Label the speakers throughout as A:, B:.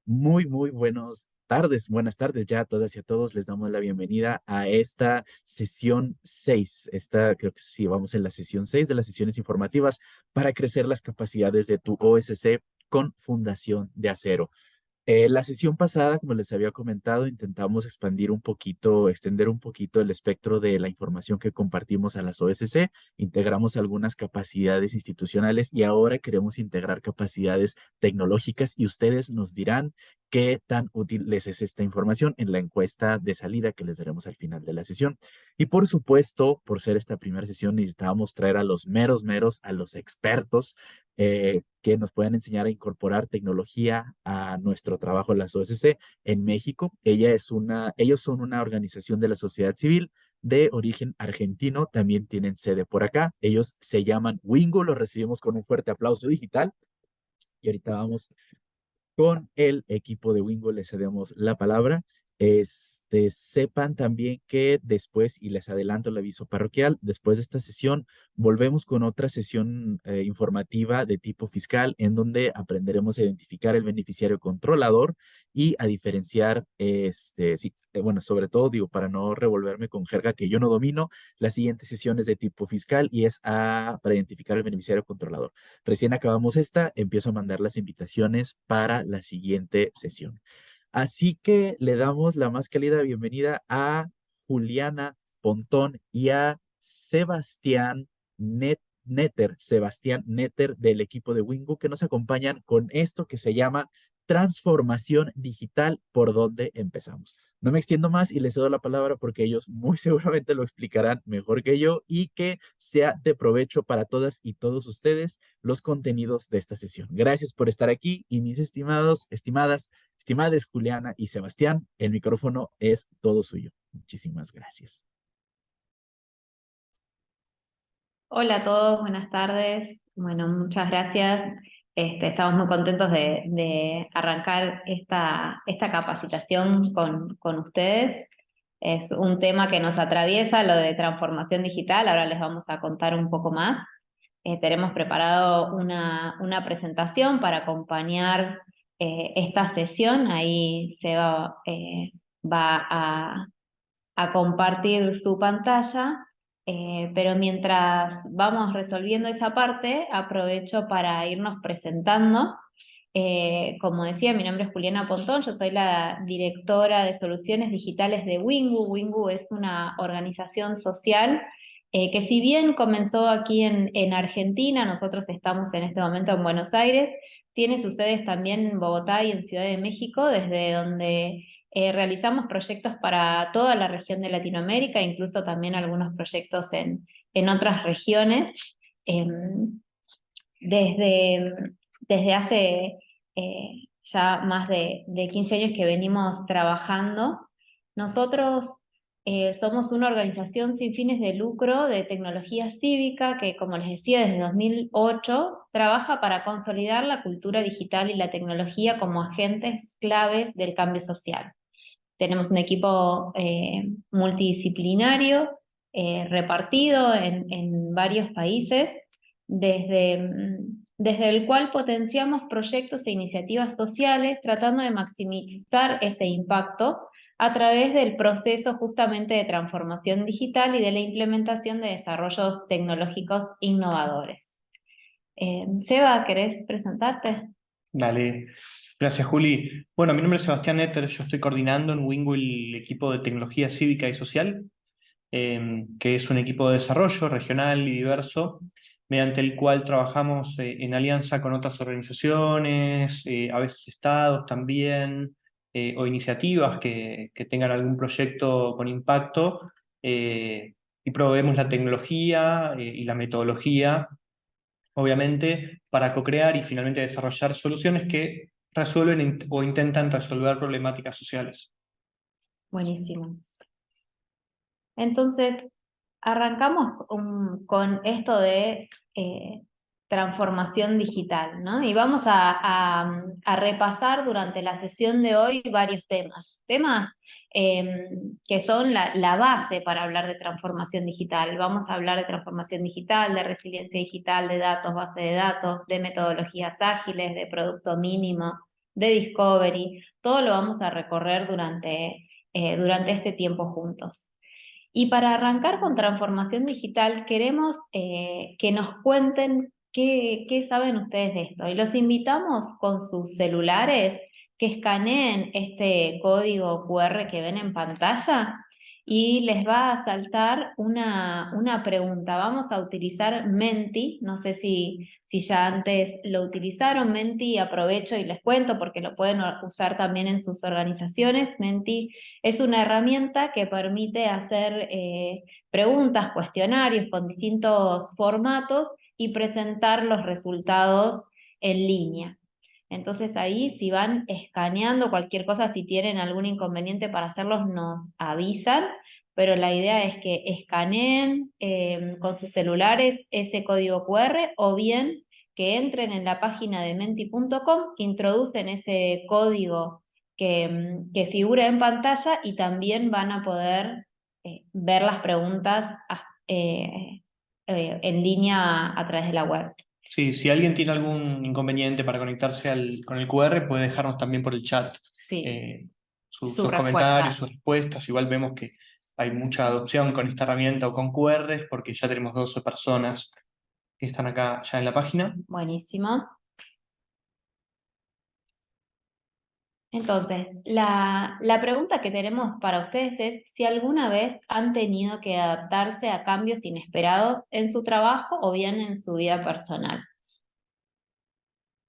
A: Muy buenas tardes ya a todas y a todos. Les damos la bienvenida a esta sesión 6. Creo que sí, vamos en la sesión 6 de las sesiones informativas para crecer las capacidades de tu OSC con Fundación de Acero. La sesión pasada, como les había comentado, intentamos expandir un poquito, extender un poquito el espectro de la información que compartimos a las OSC, integramos algunas capacidades institucionales y ahora queremos integrar capacidades tecnológicas y ustedes nos dirán qué tan útil les es esta información en la encuesta de salida que les daremos al final de la sesión. Y por supuesto, por ser esta primera sesión, necesitábamos traer a los meros, a los expertos que nos puedan enseñar a incorporar tecnología a nuestro trabajo en las OSC en México. Ellos son una organización de la sociedad civil de origen argentino, también tienen sede por acá. Ellos se llaman Wingo, los recibimos con un fuerte aplauso digital. Y ahorita vamos con el equipo de Wingo, les cedemos la palabra. Sepan también que después, y les adelanto el aviso parroquial, después de esta sesión, volvemos con otra sesión informativa de tipo fiscal, en donde aprenderemos a identificar el beneficiario controlador y a diferenciar, sí, bueno, sobre todo, digo, para no revolverme con jerga que yo no domino, la siguiente sesión es de tipo fiscal y para identificar el beneficiario controlador. Recién acabamos esta, empiezo a mandar las invitaciones para la siguiente sesión. Así que le damos la más cálida bienvenida a Juliana Pontón y a Sebastián Netter del equipo de Wingu que nos acompañan con esto que se llama transformación digital, por donde empezamos. No me extiendo más y les cedo la palabra porque ellos muy seguramente lo explicarán mejor que yo y que sea de provecho para todas y todos ustedes los contenidos de esta sesión. Gracias por estar aquí y mis estimadas Juliana y Sebastián, el micrófono es todo suyo. Muchísimas gracias.
B: Hola a todos, buenas tardes. Bueno, muchas gracias. Estamos muy contentos de arrancar esta capacitación con ustedes. Es un tema que nos atraviesa, lo de transformación digital. Ahora les vamos a contar un poco más. Tenemos preparado una presentación para acompañar esta sesión. Ahí va a compartir su pantalla, pero mientras vamos resolviendo esa parte, aprovecho para irnos presentando. Como decía, mi nombre es Juliana Pontón, yo soy la directora de soluciones digitales de Wingu. Wingu es una organización social que si bien comenzó aquí en Argentina, nosotros estamos en este momento en Buenos Aires, tiene sus sedes también en Bogotá y en Ciudad de México, desde donde realizamos proyectos para toda la región de Latinoamérica, incluso también algunos proyectos en otras regiones. Desde, desde hace ya más de 15 años que venimos trabajando, nosotros somos una organización sin fines de lucro de tecnología cívica que, como les decía, desde 2008 trabaja para consolidar la cultura digital y la tecnología como agentes claves del cambio social. Tenemos un equipo multidisciplinario repartido en varios países, desde el cual potenciamos proyectos e iniciativas sociales tratando de maximizar ese impacto a través del proceso justamente de transformación digital y de la implementación de desarrollos tecnológicos innovadores. Seba, ¿querés presentarte?
C: Dale, gracias Juli. Bueno, mi nombre es Sebastián Etter, yo estoy coordinando en Wingo el equipo de tecnología cívica y social, que es un equipo de desarrollo regional y diverso, mediante el cual trabajamos en alianza con otras organizaciones, a veces estados también, o iniciativas que tengan algún proyecto con impacto, y proveemos la tecnología y la metodología obviamente, para co-crear y finalmente desarrollar soluciones que resuelven o intentan resolver problemáticas sociales.
B: Buenísimo. Entonces, arrancamos con esto de transformación digital, ¿no? Y vamos a repasar durante la sesión de hoy varios temas que son la base para hablar de transformación digital. Vamos a hablar de transformación digital, de resiliencia digital, de datos, base de datos, de metodologías ágiles, de producto mínimo, de discovery, todo lo vamos a recorrer durante este tiempo juntos. Y para arrancar con transformación digital, queremos que nos cuenten qué saben ustedes de esto. Y los invitamos con sus celulares que escaneen este código QR que ven en pantalla y les va a saltar una pregunta. Vamos a utilizar Menti, no sé si ya antes lo utilizaron. Menti, aprovecho y les cuento porque lo pueden usar también en sus organizaciones. Menti es una herramienta que permite hacer preguntas, cuestionarios con distintos formatos y presentar los resultados en línea. Entonces ahí, si van escaneando cualquier cosa, si tienen algún inconveniente para hacerlos, nos avisan, pero la idea es que escaneen con sus celulares ese código QR o bien que entren en la página de menti.com, introducen ese código que figura en pantalla y también van a poder ver las preguntas en línea a través de la web.
C: Sí, si alguien tiene algún inconveniente para conectarse con el QR, puede dejarnos también por el chat
B: Sí,
C: sus
B: respuesta.
C: comentarios, sus respuestas. Igual vemos que hay mucha adopción con esta herramienta o con QRs, porque ya tenemos 12 personas que están acá ya en la página.
B: Buenísimo. Entonces, la pregunta que tenemos para ustedes es si alguna vez han tenido que adaptarse a cambios inesperados en su trabajo o bien en su vida personal.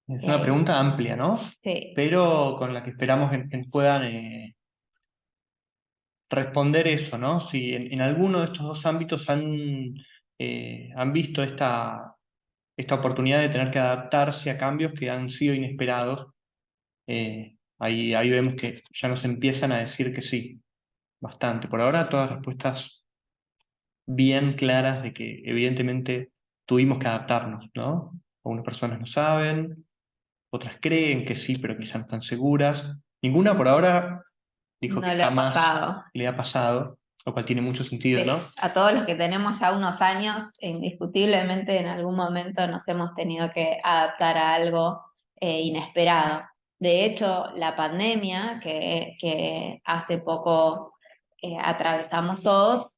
C: Es una pregunta amplia, ¿no?
B: Sí.
C: Pero con la que esperamos que puedan responder eso, ¿no? Si en alguno de estos dos ámbitos han visto esta oportunidad de tener que adaptarse a cambios que han sido inesperados, ahí vemos que ya nos empiezan a decir que sí, bastante. Por ahora todas respuestas bien claras de que evidentemente tuvimos que adaptarnos, ¿no? Algunas personas no saben, otras creen que sí, pero quizás no están seguras. Ninguna por ahora dijo que
B: No le ha
C: jamás
B: pasado.
C: le ha pasado, lo cual tiene mucho sentido,
B: Sí,
C: ¿no?
B: a todos los que tenemos ya unos años, indiscutiblemente en algún momento nos hemos tenido que adaptar a algo inesperado. De hecho, la pandemia que hace poco atravesamos todos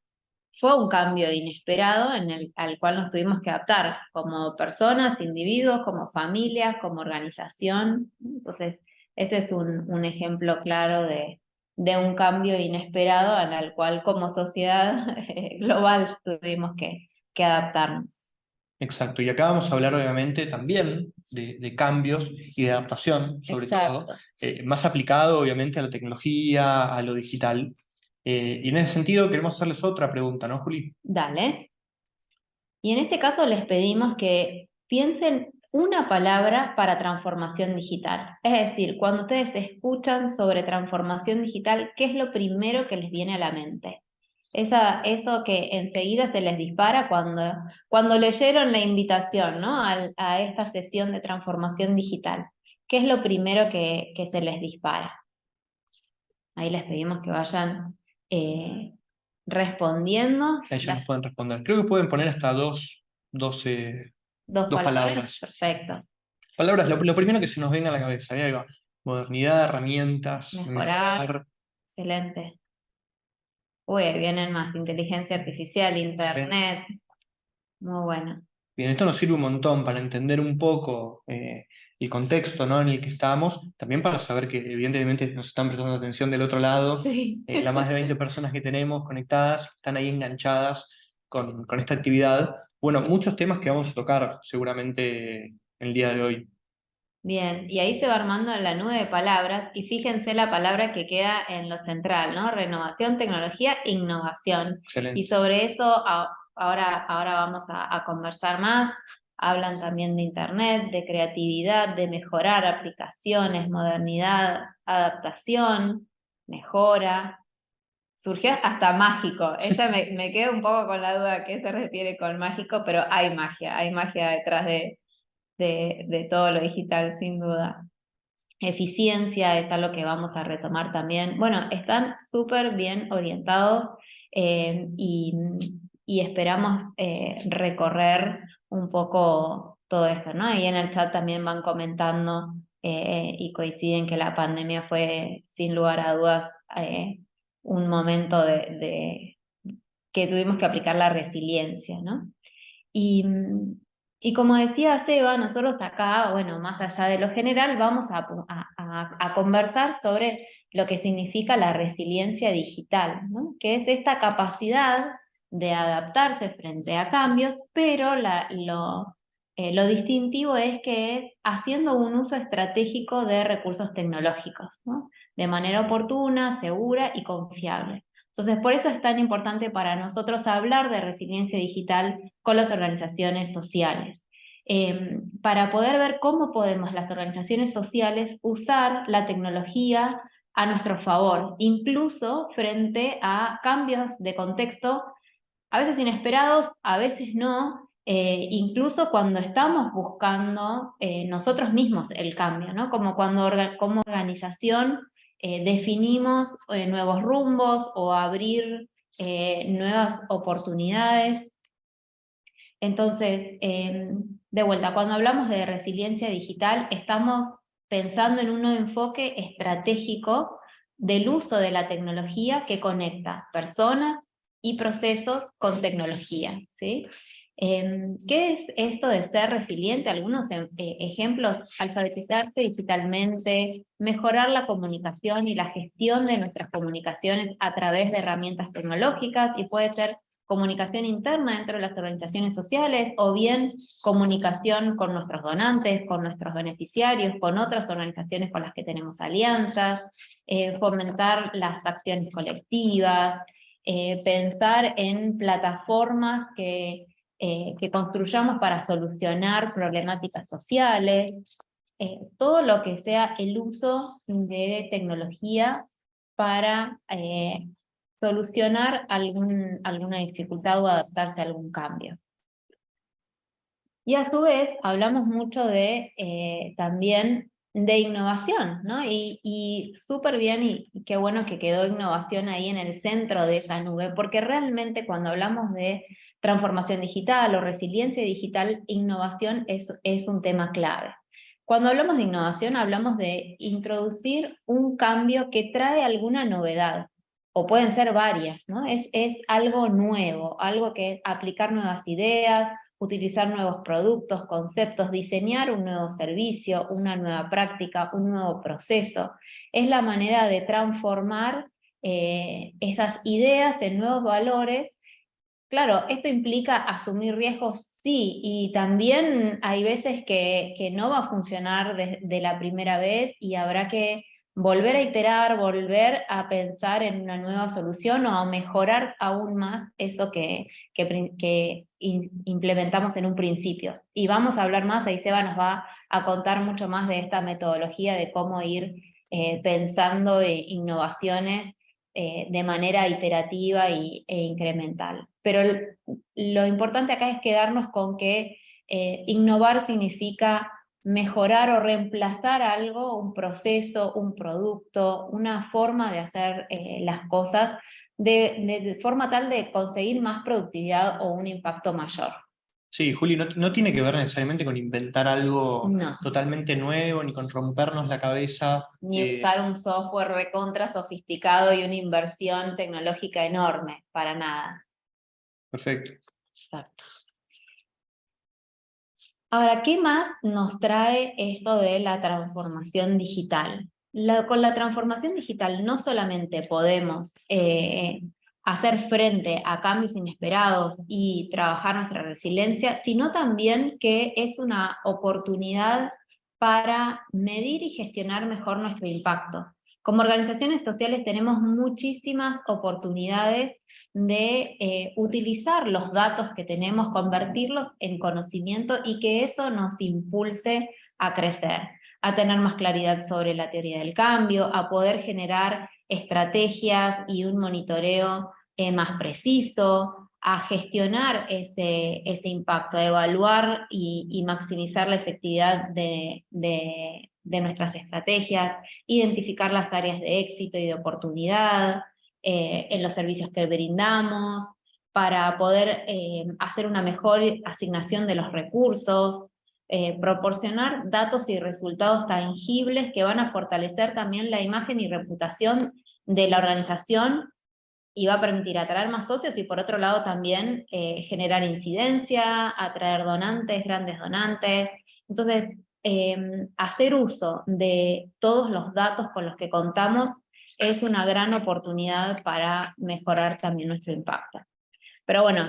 B: fue un cambio inesperado al cual nos tuvimos que adaptar como personas, individuos, como familias, como organización. Entonces, ese es un ejemplo claro de un cambio inesperado al cual como sociedad global tuvimos que adaptarnos.
C: Exacto, y acá vamos a hablar obviamente también de cambios y de adaptación, sobre todo,
B: Exacto.
C: más aplicado obviamente a la tecnología, a lo digital. Y en ese sentido queremos hacerles otra pregunta, ¿no, Juli?
B: Dale. Y en este caso les pedimos que piensen una palabra para transformación digital. Es decir, cuando ustedes escuchan sobre transformación digital, ¿qué es lo primero que les viene a la mente? Eso que enseguida se les dispara cuando leyeron la invitación, ¿no? A esta sesión de transformación digital. ¿Qué es lo primero que se les dispara? Ahí les pedimos que vayan respondiendo.
C: Ahí ya nos pueden responder. Creo que pueden poner hasta dos
B: Dos palabras.
C: palabras.
B: Perfecto.
C: Palabras, lo primero que se nos venga a la cabeza, ahí va. Modernidad, herramientas,
B: Mejorar. Excelente. Uy, vienen más. Inteligencia artificial, internet. Muy bueno.
C: Bien, esto nos sirve un montón para entender un poco el contexto, ¿no?, en el que estamos, también para saber que evidentemente nos están prestando atención del otro lado.
B: Sí.
C: Las más de 20 personas que tenemos conectadas están ahí enganchadas con esta actividad. Bueno, muchos temas que vamos a tocar seguramente el día de hoy.
B: Bien, y ahí se va armando la nube de palabras y fíjense la palabra que queda en lo central, ¿no? Renovación, tecnología, innovación.
C: Excelente.
B: Y sobre eso ahora vamos a conversar más. Hablan también de internet, de creatividad, de mejorar aplicaciones, modernidad, adaptación, mejora. Surgió hasta mágico. Esa me quedo un poco con la duda a qué se refiere con mágico, pero hay magia detrás de todo lo digital, sin duda. Eficiencia es algo que vamos a retomar también. Bueno, están súper bien orientados y esperamos recorrer un poco todo esto, ¿no? Y en el chat también van comentando y coinciden que la pandemia fue, sin lugar a dudas, un momento que tuvimos que aplicar la resiliencia, ¿no? Y, y como decía Seba, nosotros acá, bueno, más allá de lo general, vamos a conversar sobre lo que significa la resiliencia digital, ¿no? Que es esta capacidad de adaptarse frente a cambios, pero lo distintivo es que es haciendo un uso estratégico de recursos tecnológicos, ¿no? De manera oportuna, segura y confiable. Entonces, por eso es tan importante para nosotros hablar de resiliencia digital con las organizaciones sociales, para poder ver cómo podemos las organizaciones sociales usar la tecnología a nuestro favor, incluso frente a cambios de contexto, a veces inesperados, a veces no, incluso cuando estamos buscando nosotros mismos el cambio, ¿no? Como cuando como organización definimos nuevos rumbos o abrir nuevas oportunidades. Entonces, de vuelta, cuando hablamos de resiliencia digital, estamos pensando en un nuevo enfoque estratégico del uso de la tecnología que conecta personas y procesos con tecnología, ¿sí? ¿Qué es esto de ser resiliente? Algunos ejemplos: alfabetizarse digitalmente, mejorar la comunicación y la gestión de nuestras comunicaciones a través de herramientas tecnológicas, y puede ser comunicación interna dentro de las organizaciones sociales, o bien comunicación con nuestros donantes, con nuestros beneficiarios, con otras organizaciones con las que tenemos alianzas, fomentar las acciones colectivas, pensar en plataformas que construyamos para solucionar problemáticas sociales, todo lo que sea el uso de tecnología para solucionar alguna dificultad o adaptarse a algún cambio. Y a su vez hablamos mucho también de innovación, ¿no? Y súper bien, y qué bueno que quedó innovación ahí en el centro de esa nube, porque realmente cuando hablamos de transformación digital o resiliencia digital, innovación es un tema clave. Cuando hablamos de innovación, hablamos de introducir un cambio que trae alguna novedad, o pueden ser varias, ¿no? Es algo nuevo, algo que aplicar nuevas ideas, utilizar nuevos productos, conceptos, diseñar un nuevo servicio, una nueva práctica, un nuevo proceso. Es la manera de transformar esas ideas en nuevos valores. Claro, esto implica asumir riesgos, sí, y también hay veces que no va a funcionar de la primera vez, y habrá que volver a iterar, volver a pensar en una nueva solución o a mejorar aún más eso que implementamos en un principio. Y vamos a hablar más, ahí Seba nos va a contar mucho más de esta metodología de cómo ir pensando innovaciones de manera iterativa e incremental. Pero lo importante acá es quedarnos con que innovar significa mejorar o reemplazar algo, un proceso, un producto, una forma de hacer las cosas de forma tal de conseguir más productividad o un impacto mayor.
C: Sí, Juli, no tiene que ver necesariamente con inventar algo
B: No,
C: totalmente nuevo, ni con rompernos la cabeza.
B: ni usar un software recontra sofisticado y una inversión tecnológica enorme, para nada.
C: Perfecto.
B: Exacto. Ahora, ¿qué más nos trae esto de la transformación digital? Con la transformación digital no solamente podemos hacer frente a cambios inesperados y trabajar nuestra resiliencia, sino también que es una oportunidad para medir y gestionar mejor nuestro impacto. Como organizaciones sociales tenemos muchísimas oportunidades de utilizar los datos que tenemos, convertirlos en conocimiento, y que eso nos impulse a crecer, a tener más claridad sobre la teoría del cambio, a poder generar estrategias y un monitoreo más preciso, a gestionar ese impacto, a evaluar y maximizar la efectividad de nuestras estrategias, identificar las áreas de éxito y de oportunidad en los servicios que brindamos, para poder hacer una mejor asignación de los recursos, proporcionar datos y resultados tangibles que van a fortalecer también la imagen y reputación de la organización y va a permitir atraer más socios y por otro lado también generar incidencia, atraer donantes, grandes donantes. Entonces, hacer uso de todos los datos con los que contamos es una gran oportunidad para mejorar también nuestro impacto. Pero bueno,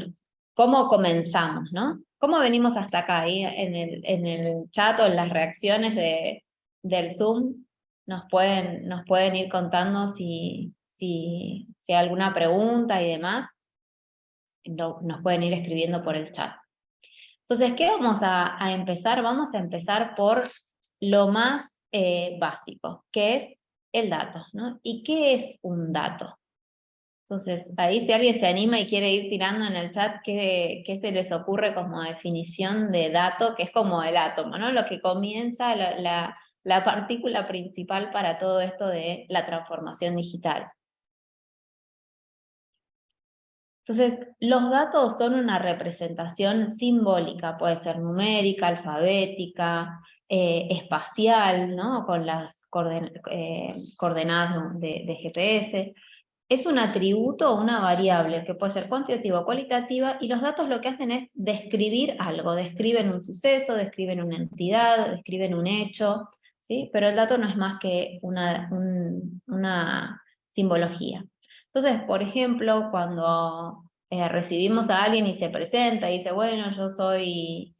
B: ¿cómo comenzamos, no? ¿Cómo venimos hasta acá? Ahí en el chat o en las reacciones del Zoom nos pueden ir contando si hay alguna pregunta y demás. Nos pueden ir escribiendo por el chat. Entonces, ¿qué vamos a empezar? Vamos a empezar por lo más básico, que es el dato, ¿no? ¿Y qué es un dato? Entonces, ahí si alguien se anima y quiere ir tirando en el chat qué se les ocurre como definición de dato, que es como el átomo, ¿no? Lo que comienza, la partícula principal para todo esto de la transformación digital. Entonces, los datos son una representación simbólica, puede ser numérica, alfabética, espacial, ¿no? Con las coordenadas de GPS. Es un atributo o una variable que puede ser cuantitativa o cualitativa, y los datos lo que hacen es describir algo, describen un suceso, describen una entidad, describen un hecho, ¿sí? Pero el dato no es más que una simbología. Entonces, por ejemplo, cuando recibimos a alguien y se presenta y dice, bueno, yo soy...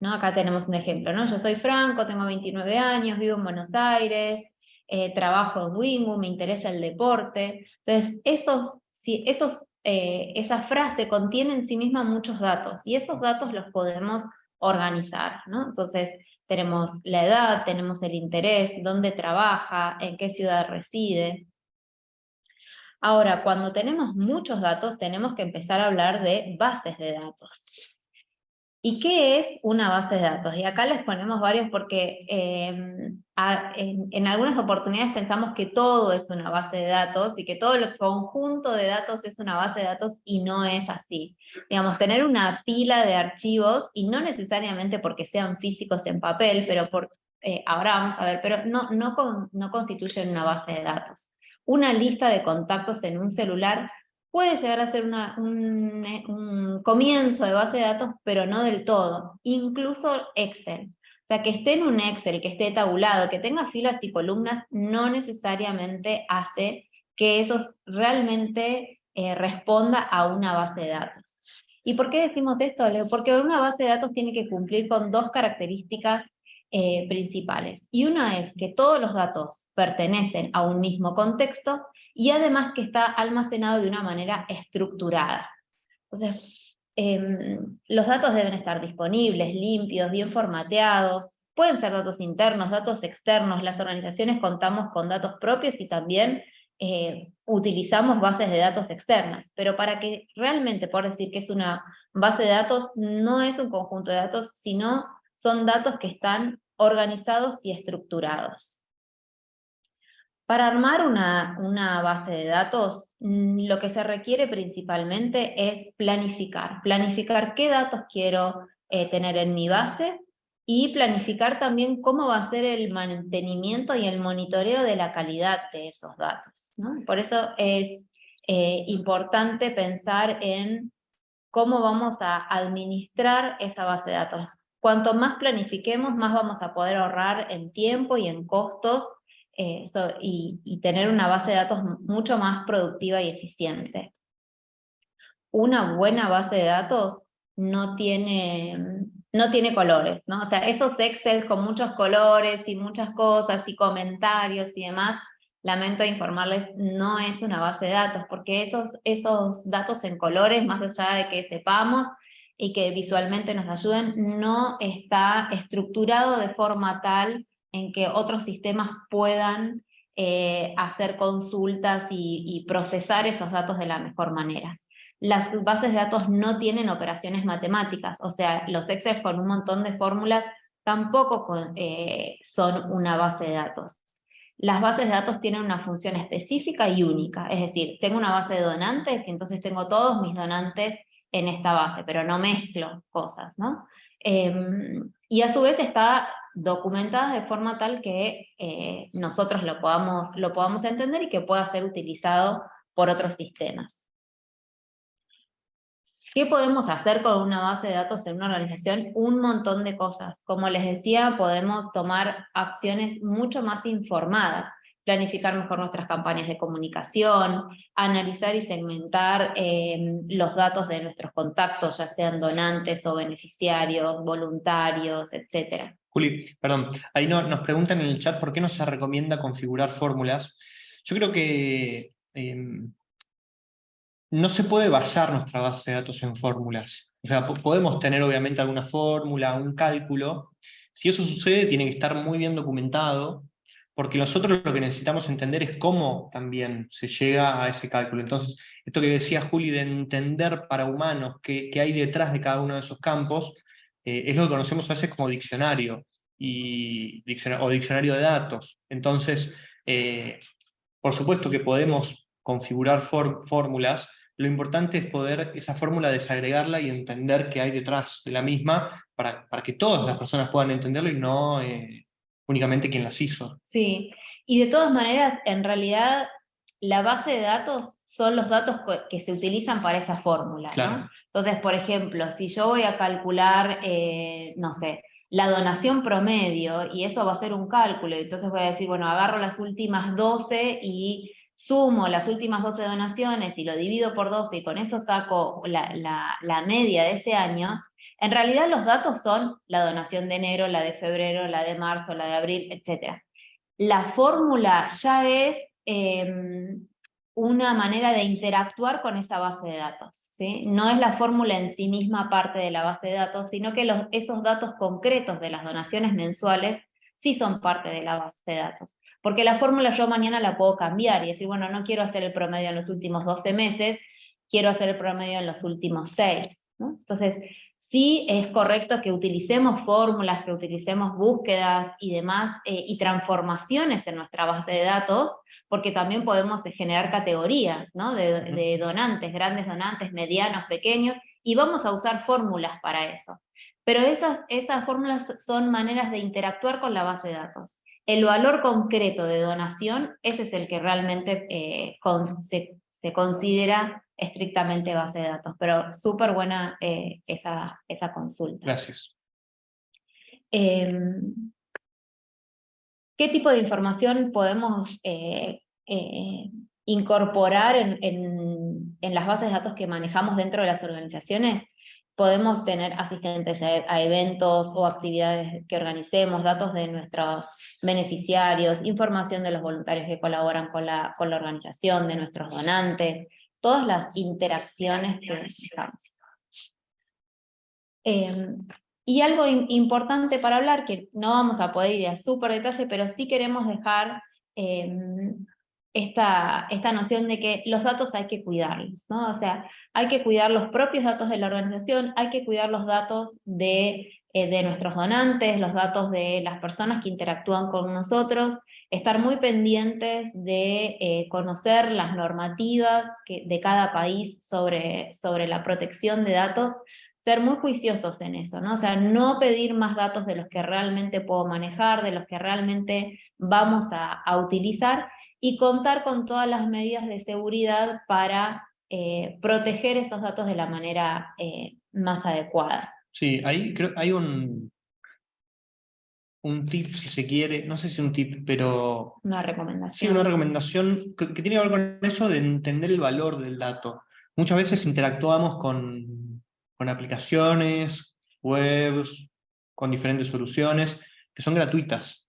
B: ¿no? Acá tenemos un ejemplo, ¿no? Yo soy Franco, tengo 29 años, vivo en Buenos Aires, trabajo en Wingu, me interesa el deporte. Entonces, esa frase contiene en sí misma muchos datos, y esos datos los podemos organizar, ¿no? Entonces, tenemos la edad, tenemos el interés, dónde trabaja, en qué ciudad reside. Ahora, cuando tenemos muchos datos, tenemos que empezar a hablar de bases de datos. ¿Y qué es una base de datos? Y acá les ponemos varios porque en algunas oportunidades pensamos que todo es una base de datos y que todo el conjunto de datos es una base de datos, y no es así. Digamos, tener una pila de archivos, y no necesariamente porque sean físicos en papel, pero ahora vamos a ver, pero no constituyen una base de datos. Una lista de contactos en un celular puede llegar a ser un comienzo de base de datos, pero no del todo. Incluso Excel. O sea, que esté en un Excel, que esté tabulado, que tenga filas y columnas, no necesariamente hace que eso realmente responda a una base de datos. ¿Y por qué decimos esto, Leo? Porque una base de datos tiene que cumplir con dos características principales. Y una es que todos los datos pertenecen a un mismo contexto, y además que está almacenado de una manera estructurada. Entonces, los datos deben estar disponibles, limpios, bien formateados, pueden ser datos internos, datos externos. Las organizaciones contamos con datos propios y también utilizamos bases de datos externas, pero para que realmente poder decir que es una base de datos, no es un conjunto de datos, sino son datos que están organizados y estructurados. Para armar una base de datos, lo que se requiere principalmente es planificar. Planificar qué datos quiero tener en mi base, y planificar también cómo va a ser el mantenimiento y el monitoreo de la calidad de esos datos, ¿no? Por eso es importante pensar en cómo vamos a administrar esa base de datos. Cuanto más planifiquemos, más vamos a poder ahorrar en tiempo y en costos, y tener una base de datos mucho más productiva y eficiente. Una buena base de datos no tiene colores, ¿no? O sea, esos Excel con muchos colores y muchas cosas y comentarios y demás, lamento informarles, no es una base de datos, porque esos datos en colores, más allá de que sepamos y que visualmente nos ayuden, no está estructurado de forma tal en que otros sistemas puedan hacer consultas y procesar esos datos de la mejor manera. Las bases de datos no tienen operaciones matemáticas, o sea, los Excel con un montón de fórmulas tampoco son una base de datos. Las bases de datos tienen una función específica y única, es decir, tengo una base de donantes y entonces tengo todos mis donantes en esta base, pero no mezclo cosas, ¿no? Y a su vez está documentada de forma tal que nosotros lo podamos entender y que pueda ser utilizado por otros sistemas. ¿Qué podemos hacer con una base de datos en una organización? Un montón de cosas. Como les decía, podemos tomar acciones mucho más informadas, planificar mejor nuestras campañas de comunicación, analizar y segmentar los datos de nuestros contactos, ya sean donantes o beneficiarios, voluntarios, etc.
C: Juli, perdón, ahí nos preguntan en el chat por qué no se recomienda configurar fórmulas. Yo creo que no se puede basar nuestra base de datos en fórmulas. O sea, podemos tener obviamente alguna fórmula, un cálculo. Si eso sucede, tiene que estar muy bien documentado, porque nosotros lo que necesitamos entender es cómo también se llega a ese cálculo. Entonces, esto que decía Juli de entender para humanos qué hay detrás de cada uno de esos campos, es lo que conocemos a veces como diccionario, o diccionario de datos. Entonces, por supuesto que podemos configurar fórmulas. Lo importante es poder esa fórmula desagregarla y entender qué hay detrás de la misma para que todas las personas puedan entenderlo y no únicamente quien las hizo.
B: Sí, y de todas maneras, en realidad, la base de datos son los datos que se utilizan para esa fórmula,
C: Claro.
B: ¿no? Entonces, por ejemplo, si yo voy a calcular, no sé, la donación promedio, y eso va a ser un cálculo, y entonces voy a decir, bueno, agarro las últimas 12 y sumo las últimas 12 donaciones y lo divido por 12 y con eso saco la media de ese año. En realidad los datos son la donación de enero, la de febrero, la de marzo, la de abril, etc. La fórmula ya es una manera de interactuar con esa base de datos, ¿sí? No es la fórmula en sí misma parte de la base de datos, sino que esos datos concretos de las donaciones mensuales sí son parte de la base de datos. Porque la fórmula yo mañana la puedo cambiar y decir, bueno, no quiero hacer el promedio en los últimos 12 meses, quiero hacer el promedio en los últimos 6, ¿no? Entonces, sí es correcto que utilicemos fórmulas, que utilicemos búsquedas y demás, y transformaciones en nuestra base de datos, porque también podemos generar categorías, ¿no? de donantes, grandes donantes, medianos, pequeños, y vamos a usar fórmulas para eso. Pero esas fórmulas son maneras de interactuar con la base de datos. El valor concreto de donación, ese es el que realmente se considera estrictamente base de datos, pero súper buena esa consulta.
C: Gracias.
B: ¿Qué tipo de información podemos incorporar en las bases de datos que manejamos dentro de las organizaciones? Podemos tener asistentes a eventos o actividades que organicemos, datos de nuestros beneficiarios, información de los voluntarios que colaboran con la organización, de nuestros donantes, todas las interacciones que dejamos. Y algo importante para hablar, que no vamos a poder ir a súper detalle, pero sí queremos dejar esta noción de que los datos hay que cuidarlos, ¿no? O sea, hay que cuidar los propios datos de la organización, hay que cuidar los datos de nuestros donantes, los datos de las personas que interactúan con nosotros, estar muy pendientes de conocer las normativas de cada país sobre la protección de datos, ser muy juiciosos en eso, ¿no? O sea, no pedir más datos de los que realmente puedo manejar, de los que realmente vamos a utilizar, y contar con todas las medidas de seguridad para proteger esos datos de la manera más adecuada.
C: Sí, ahí creo hay un tip, si se quiere, no sé si un tip, pero
B: Una
C: sí,
B: recomendación.
C: una recomendación que tiene que ver con eso de entender el valor del dato. Muchas veces interactuamos con aplicaciones, webs, con diferentes soluciones que son gratuitas,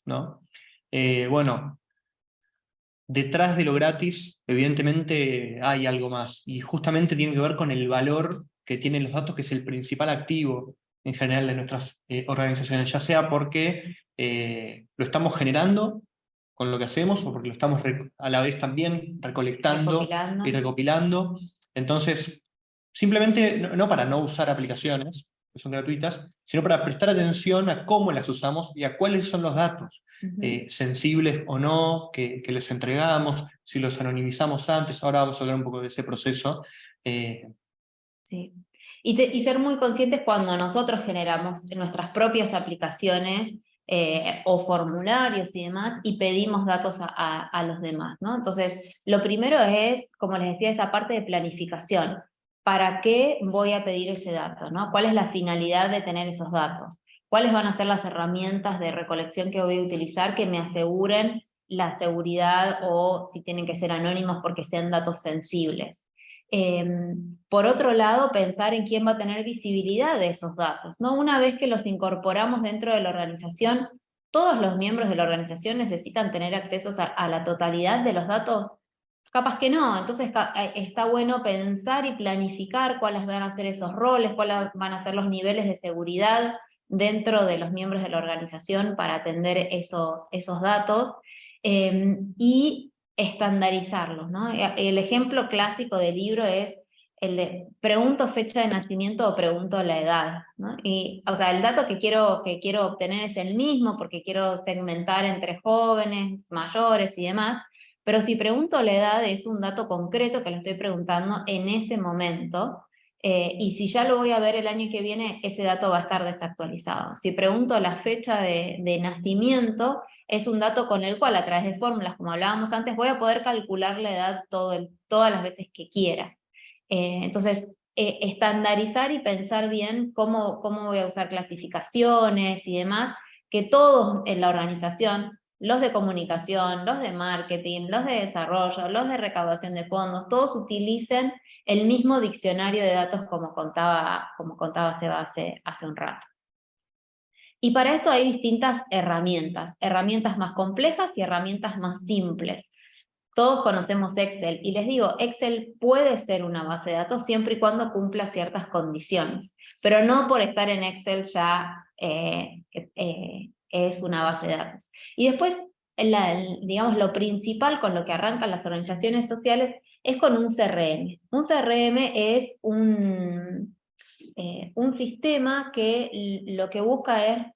C: ¿no? Bueno, detrás de lo gratis, evidentemente hay algo más, y justamente tiene que ver con el valor que tienen los datos, que es el principal activo en general de nuestras organizaciones, ya sea porque lo estamos generando con lo que hacemos, o porque lo estamos a la vez también recolectando y recopilando. Entonces, simplemente no para no usar aplicaciones que son gratuitas, sino para prestar atención a cómo las usamos y a cuáles son los datos sensibles o no que les entregamos, si los anonimizamos antes. Ahora vamos a hablar un poco de ese proceso.
B: Sí. Y ser muy conscientes cuando nosotros generamos nuestras propias aplicaciones o formularios y demás, y pedimos datos a los demás, ¿no? Entonces, lo primero es, como les decía, esa parte de planificación. ¿Para qué voy a pedir ese dato, ¿no? ¿Cuál es la finalidad de tener esos datos? ¿Cuáles van a ser las herramientas de recolección que voy a utilizar que me aseguren la seguridad, o si tienen que ser anónimos porque sean datos sensibles? Por otro lado, pensar en quién va a tener visibilidad de esos datos, ¿no? Una vez que los incorporamos dentro de la organización, ¿todos los miembros de la organización necesitan tener acceso a la totalidad de los datos? Capaz que no. Entonces está bueno pensar y planificar cuáles van a ser esos roles, cuáles van a ser los niveles de seguridad dentro de los miembros de la organización para atender esos datos, y estandarizarlos, ¿no? El ejemplo clásico del libro es el de pregunto fecha de nacimiento o pregunto la edad, ¿no? Y, o sea, el dato que quiero obtener es el mismo porque quiero segmentar entre jóvenes, mayores y demás, pero si pregunto la edad es un dato concreto que lo estoy preguntando en ese momento, y si ya lo voy a ver el año que viene, ese dato va a estar desactualizado. Si pregunto la fecha de nacimiento, es un dato con el cual, a través de fórmulas, como hablábamos antes, voy a poder calcular la edad todas las veces que quiera. Entonces, estandarizar y pensar bien cómo voy a usar clasificaciones y demás, que todos en la organización, los de comunicación, los de marketing, los de desarrollo, los de recaudación de fondos, todos utilicen el mismo diccionario de datos como contaba Seba hace un rato. Y para esto hay distintas herramientas más complejas y herramientas más simples. Todos conocemos Excel, y les digo, Excel puede ser una base de datos siempre y cuando cumpla ciertas condiciones, pero no por estar en Excel ya es una base de datos. Y después, digamos, lo principal con lo que arrancan las organizaciones sociales es con un CRM. Un CRM es un sistema que lo que busca es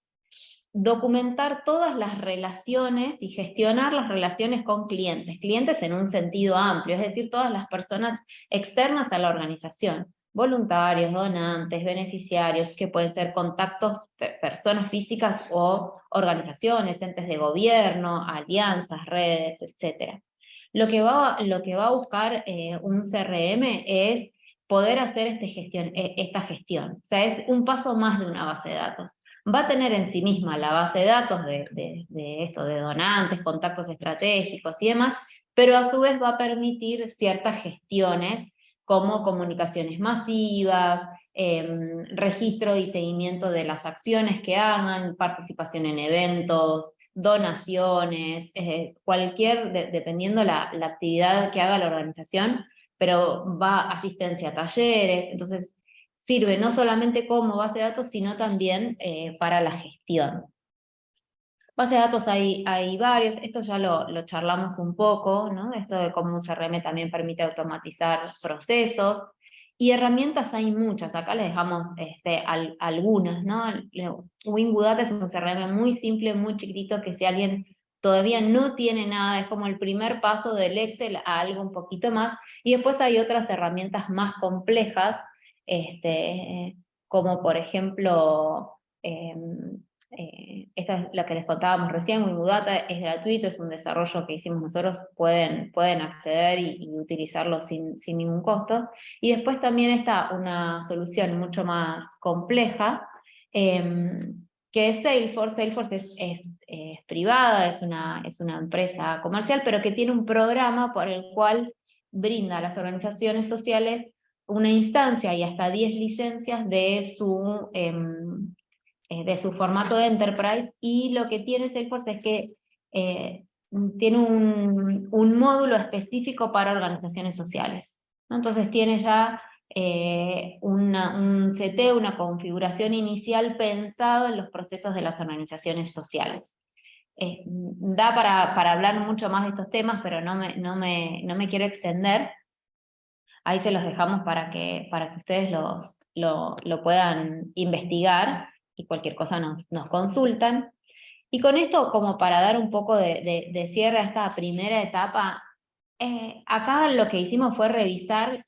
B: documentar todas las relaciones y gestionar las relaciones con clientes en un sentido amplio, es decir, todas las personas externas a la organización, voluntarios, donantes, beneficiarios, que pueden ser contactos, personas físicas o organizaciones, entes de gobierno, alianzas, redes, etc. Lo que va a buscar un CRM es poder hacer esta gestión. O sea, es un paso más de una base de datos. Va a tener en sí misma la base de datos de esto, de donantes, contactos estratégicos y demás, pero a su vez va a permitir ciertas gestiones como comunicaciones masivas, registro y seguimiento de las acciones que hagan, participación en eventos, donaciones, dependiendo la actividad que haga la organización, pero va asistencia a talleres. Entonces sirve no solamente como base de datos, sino también para la gestión. Base de datos hay varios, esto ya lo charlamos un poco, ¿no? Esto de cómo un CRM también permite automatizar procesos, y herramientas hay muchas, acá les dejamos algunas, ¿no? Wingudata es un CRM muy simple, muy chiquitito, que si alguien todavía no tiene nada, es como el primer paso del Excel a algo un poquito más, y después hay otras herramientas más complejas, como por ejemplo, esta es la que les contábamos recién, Wingudata es gratuito, es un desarrollo que hicimos nosotros, pueden acceder y utilizarlo sin ningún costo. Y después también está una solución mucho más compleja, que es Salesforce. Salesforce es privada, es una empresa comercial, pero que tiene un programa por el cual brinda a las organizaciones sociales una instancia y hasta 10 licencias de su formato de enterprise, y lo que tiene Salesforce es que tiene un módulo específico para organizaciones sociales, ¿no? Entonces tiene ya un CT, una configuración inicial pensado en los procesos de las organizaciones sociales. Da para hablar mucho más de estos temas, pero no me quiero extender. Ahí se los dejamos para que ustedes lo puedan investigar, y cualquier cosa nos consultan. Y con esto, como para dar un poco de cierre a esta primera etapa, acá lo que hicimos fue revisar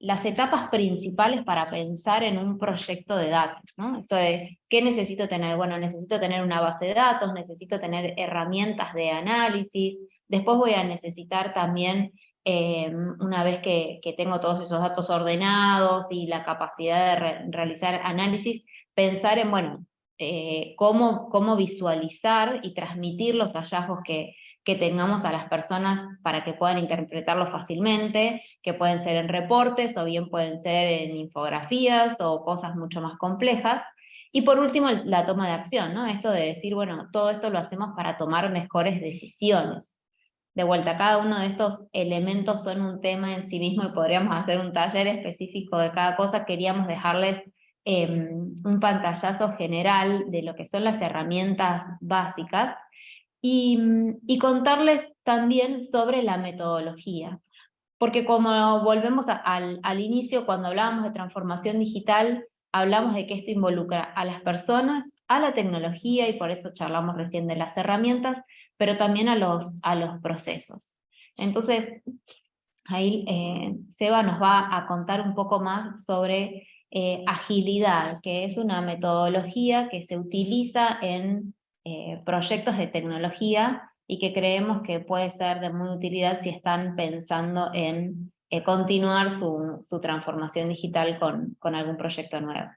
B: las etapas principales para pensar en un proyecto de datos, ¿no? Esto de, ¿qué necesito tener? Bueno, necesito tener una base de datos, necesito tener herramientas de análisis, después voy a necesitar también, una vez que tengo todos esos datos ordenados y la capacidad de realizar análisis, pensar en, bueno, cómo visualizar y transmitir los hallazgos que tengamos a las personas para que puedan interpretarlo fácilmente, que pueden ser en reportes o bien pueden ser en infografías o cosas mucho más complejas. Y por último, la toma de acción, ¿no? Esto de decir, bueno, todo esto lo hacemos para tomar mejores decisiones. De vuelta, cada uno de estos elementos son un tema en sí mismo y podríamos hacer un taller específico de cada cosa. Queríamos dejarles un pantallazo general de lo que son las herramientas básicas y contarles también sobre la metodología. Porque como volvemos al inicio, cuando hablábamos de transformación digital, hablamos de que esto involucra a las personas, a la tecnología, y por eso charlamos recién de las herramientas, pero también a los procesos. Entonces, ahí Seba nos va a contar un poco más sobre agilidad, que es una metodología que se utiliza en proyectos de tecnología y que creemos que puede ser de muy utilidad si están pensando en continuar su transformación digital con algún proyecto nuevo.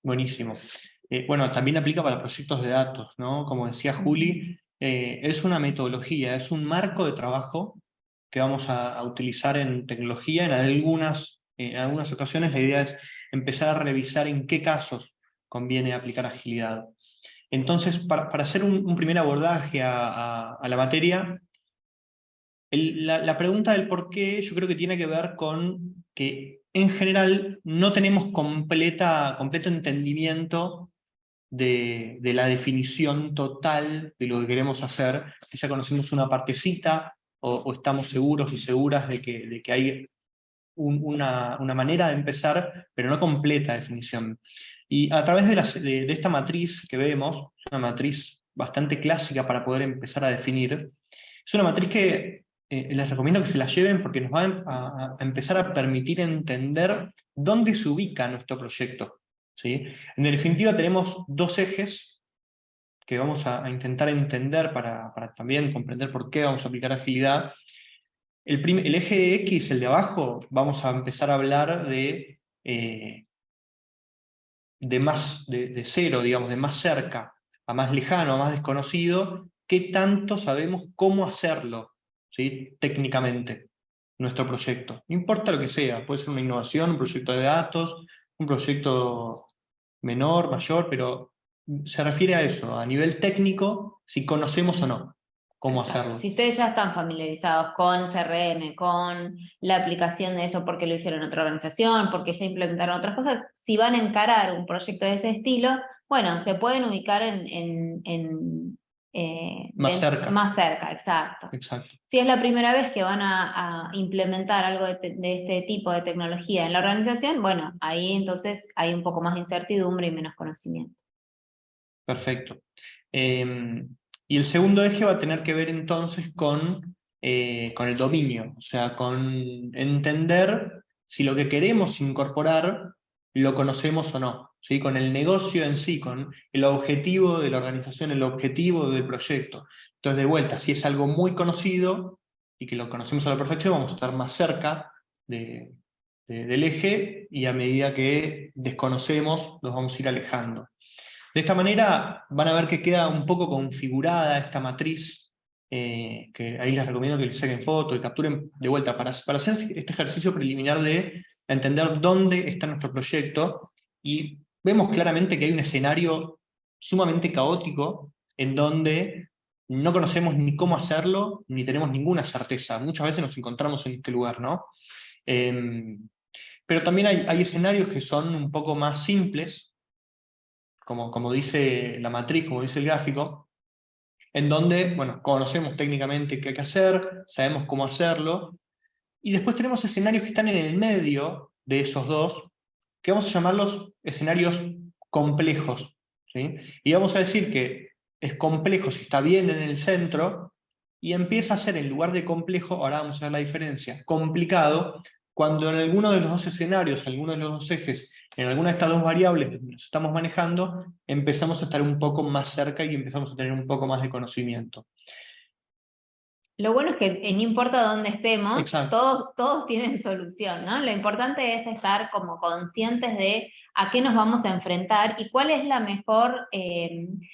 C: Buenísimo. Bueno, también aplica para proyectos de datos, ¿no? Como decía Juli, es una metodología, es un marco de trabajo que vamos a utilizar en tecnología. En algunas ocasiones la idea es empezar a revisar en qué casos conviene aplicar agilidad. Entonces, para hacer un primer abordaje a la materia, la pregunta del por qué yo creo que tiene que ver con que en general no tenemos completo entendimiento de la definición total de lo que queremos hacer, que ya conocemos una partecita o estamos seguros y seguras de que hay una manera de empezar, pero no completa definición. Y a través de esta matriz que vemos, es una matriz bastante clásica para poder empezar a definir, es una matriz que les recomiendo que se la lleven porque nos va a empezar a permitir entender dónde se ubica nuestro proyecto, ¿sí? En definitiva tenemos dos ejes que vamos a intentar entender para también comprender por qué vamos a aplicar agilidad. El eje X, el de abajo, vamos a empezar a hablar de cero, digamos, de más cerca a más lejano, a más desconocido, qué tanto sabemos cómo hacerlo, ¿sí? Técnicamente, nuestro proyecto. No importa lo que sea, puede ser una innovación, un proyecto de datos, un proyecto menor, mayor, pero se refiere a eso, a nivel técnico, si conocemos o no cómo hacerlo.
B: Si ustedes ya están familiarizados con CRM, con la aplicación de eso porque lo hicieron en otra organización, porque ya implementaron otras cosas, si van a encarar un proyecto de ese estilo, bueno, se pueden ubicar
C: Más cerca.
B: Más cerca, exacto.
C: Exacto.
B: Si es la primera vez que van a implementar algo de este tipo de tecnología en la organización, bueno, ahí entonces hay un poco más de incertidumbre y menos conocimiento.
C: Perfecto. Y el segundo eje va a tener que ver entonces con el dominio, o sea, con entender si lo que queremos incorporar lo conocemos o no, ¿sí? Con el negocio en sí, con el objetivo de la organización, el objetivo del proyecto. Entonces, de vuelta, si es algo muy conocido y que lo conocemos a la perfección, vamos a estar más cerca del eje, y a medida que desconocemos, nos vamos a ir alejando. De esta manera van a ver que queda un poco configurada esta matriz, que ahí les recomiendo que les saquen foto y capturen de vuelta para hacer este ejercicio preliminar de entender dónde está nuestro proyecto, y vemos claramente que hay un escenario sumamente caótico en donde no conocemos ni cómo hacerlo, ni tenemos ninguna certeza. Muchas veces nos encontramos en este lugar, ¿no? Pero también hay escenarios que son un poco más simples, como dice la matriz, como dice el gráfico, en donde, bueno, conocemos técnicamente qué hay que hacer, sabemos cómo hacerlo, y después tenemos escenarios que están en el medio de esos dos, que vamos a llamarlos escenarios complejos, ¿sí? Y vamos a decir que es complejo si está bien en el centro, y empieza a ser, en lugar de complejo, ahora vamos a ver la diferencia, complicado, cuando en alguno de los dos escenarios, alguno de los dos ejes, en alguna de estas dos variables que nos estamos manejando, empezamos a estar un poco más cerca y empezamos a tener un poco más de conocimiento.
B: Lo bueno es que no importa dónde estemos,
C: Exacto.
B: todos tienen solución, ¿no? Lo importante es estar como conscientes de a qué nos vamos a enfrentar y cuál es la mejor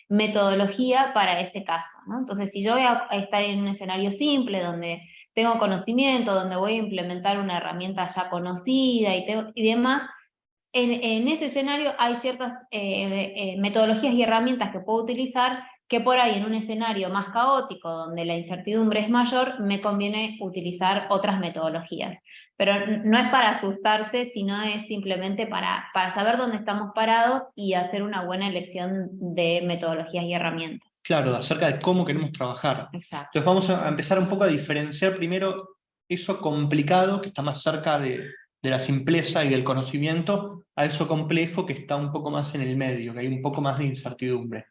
B: metodología para ese caso, ¿no? Entonces, si yo voy a estar en un escenario simple, donde tengo conocimiento, donde voy a implementar una herramienta ya conocida y demás, en ese escenario hay ciertas metodologías y herramientas que puedo utilizar que por ahí en un escenario más caótico, donde la incertidumbre es mayor, me conviene utilizar otras metodologías. Pero no es para asustarse, sino es simplemente para saber dónde estamos parados y hacer una buena elección de metodologías y herramientas.
C: Claro, acerca de cómo queremos trabajar.
B: Exacto.
C: Entonces vamos a empezar un poco a diferenciar primero eso complicado, que está más cerca de la simpleza y del conocimiento, a eso complejo que está un poco más en el medio, que hay un poco más de incertidumbre.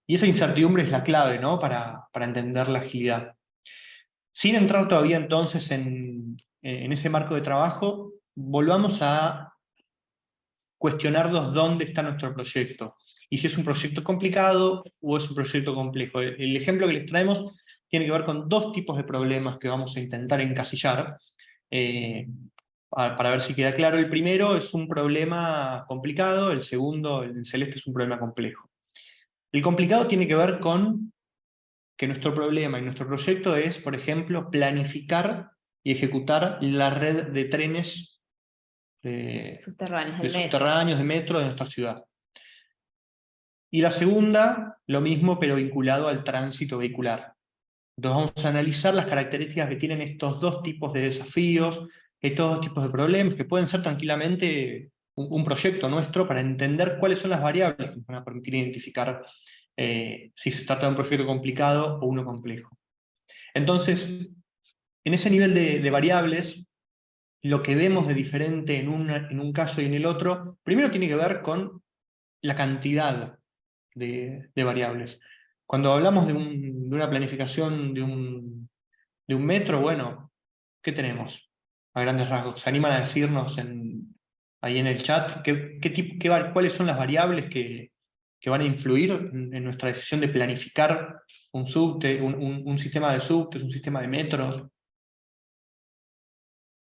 C: Y esa incertidumbre es la clave, ¿no? Para entender la agilidad. Sin entrar todavía entonces en ese marco de trabajo, volvamos a cuestionarnos dónde está nuestro proyecto y si es un proyecto complicado o es un proyecto complejo. El ejemplo que les traemos tiene que ver con dos tipos de problemas que vamos a intentar encasillar para ver si queda claro. El primero es un problema complicado, el segundo, el celeste, es un problema complejo. El complicado tiene que ver con que nuestro problema y nuestro proyecto es, por ejemplo, planificar y ejecutar la red de trenes
B: subterráneos
C: de metro de nuestra ciudad. Y la segunda, lo mismo, pero vinculado al tránsito vehicular. Entonces vamos a analizar las características que tienen estos dos tipos de desafíos, estos dos tipos de problemas, que pueden ser tranquilamente un proyecto nuestro para entender cuáles son las variables que nos van a permitir identificar si se trata de un proyecto complicado o uno complejo. Entonces, en ese nivel de variables, lo que vemos de diferente en un caso y en el otro, primero tiene que ver con la cantidad de variables. Cuando hablamos de una planificación de un metro, bueno, ¿qué tenemos? A grandes rasgos. ¿Se animan a decirnos ahí en el chat cuáles son las variables que van a influir en nuestra decisión de planificar un subte, un sistema de subtes, un sistema de metros?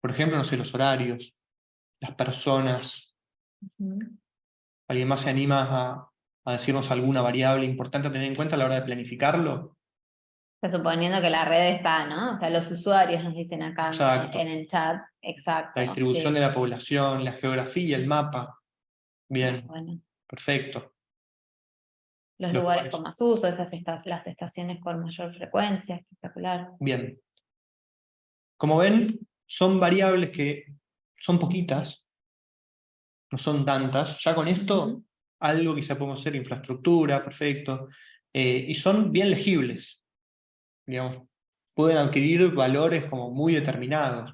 C: Por ejemplo, no sé, los horarios, las personas. ¿Alguien más se anima a decirnos alguna variable importante a tener en cuenta a la hora de planificarlo?
B: Suponiendo que la red está, ¿no? O sea, los usuarios nos dicen acá
C: Exacto.
B: en el chat, exacto.
C: La distribución
B: Sí.
C: de la población, la geografía, el mapa. Bien,
B: Bueno.
C: perfecto.
B: Los lugares con más uso, las estaciones con mayor frecuencia, espectacular.
C: Bien. Como ven, son variables que son poquitas, no son tantas. Ya con esto, algo quizá podemos hacer, infraestructura, perfecto. Y son bien legibles, digamos. Pueden adquirir valores como muy determinados.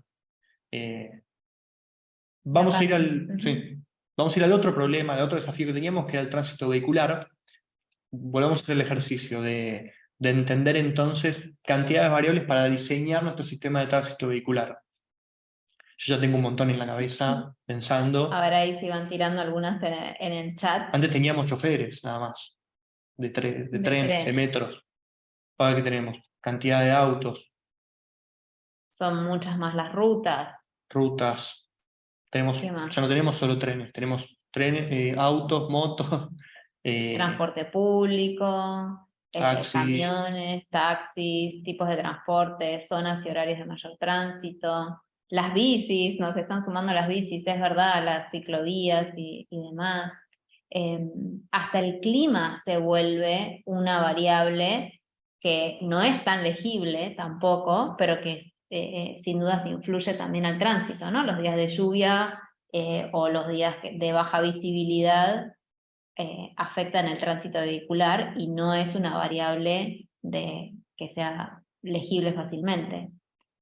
C: Vamos a ir al otro problema, al otro desafío que teníamos, que era el tránsito vehicular. Volvemos a hacer el ejercicio de entender entonces cantidades de variables para diseñar nuestro sistema de tránsito vehicular. Yo ya tengo un montón en la cabeza pensando.
B: A ver ahí si van tirando algunas en el chat.
C: Antes teníamos choferes, nada más, de trenes, de metros. Ahora que tenemos cantidad de autos.
B: Son muchas más las rutas.
C: Rutas. Ya no tenemos solo trenes, tenemos trenes, autos, motos.
B: Transporte público,
C: Taxis.
B: camiones, taxis, tipos de transporte, zonas y horarios de mayor tránsito. Las bicis, nos están sumando las bicis, es verdad, las ciclovías y demás. Hasta el clima se vuelve una variable que no es tan legible tampoco, pero que sin duda se influye también al tránsito, ¿no? Los días de lluvia o los días de baja visibilidad afectan el tránsito vehicular y no es una variable que sea legible fácilmente.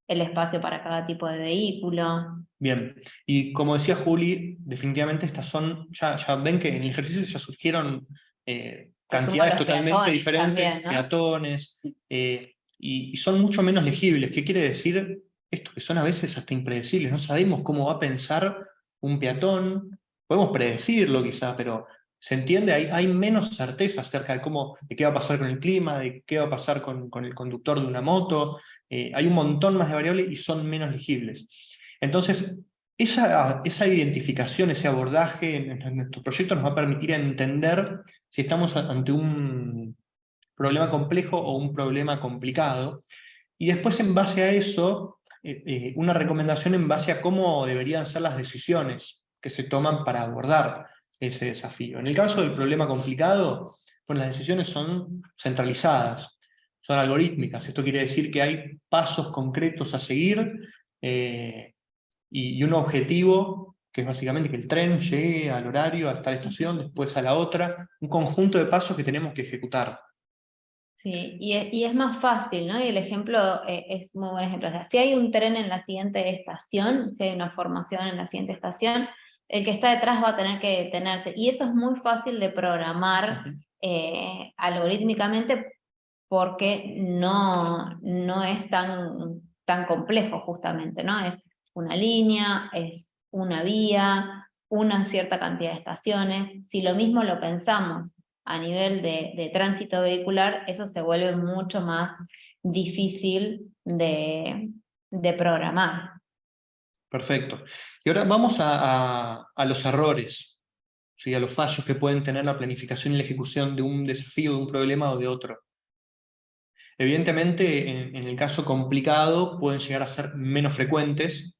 B: El espacio para cada tipo de vehículo.
C: Bien, y como decía Juli, definitivamente estas son, ya ven que en el ejercicio ya surgieron cantidades totalmente diferentes, también, ¿no? Peatones, y son mucho menos legibles. ¿Qué quiere decir? esto que son a veces hasta impredecibles. No sabemos cómo va a pensar un peatón, podemos predecirlo quizá, pero se entiende, hay menos certeza acerca de qué va a pasar con el clima, de qué va a pasar con el conductor de una moto. Hay un montón más de variables y son menos legibles. Entonces, esa identificación, ese abordaje en nuestro proyecto nos va a permitir entender si estamos ante un problema complejo o un problema complicado. Y después, en base a eso, una recomendación en base a cómo deberían ser las decisiones que se toman para abordar ese desafío. En el caso del problema complicado, pues las decisiones son centralizadas, son algorítmicas. Esto quiere decir que hay pasos concretos a seguir, y un objetivo que es básicamente que el tren llegue al horario, a tal estación, después a la otra, un conjunto de pasos que tenemos que ejecutar.
B: Sí, y es más fácil, ¿no? Y el ejemplo es muy buen ejemplo. O sea, si hay un tren en la siguiente estación, si hay una formación en la siguiente estación, el que está detrás va a tener que detenerse. Y eso es muy fácil de programar algorítmicamente porque no es tan complejo justamente, ¿no? Es una línea, es una vía, una cierta cantidad de estaciones. Si lo mismo lo pensamos a nivel de tránsito vehicular, eso se vuelve mucho más difícil de programar.
C: Perfecto. Y ahora vamos a los errores, ¿sí? A los fallos que pueden tener la planificación y la ejecución de un desafío, de un problema o de otro. Evidentemente, en el caso complicado pueden llegar a ser menos frecuentes,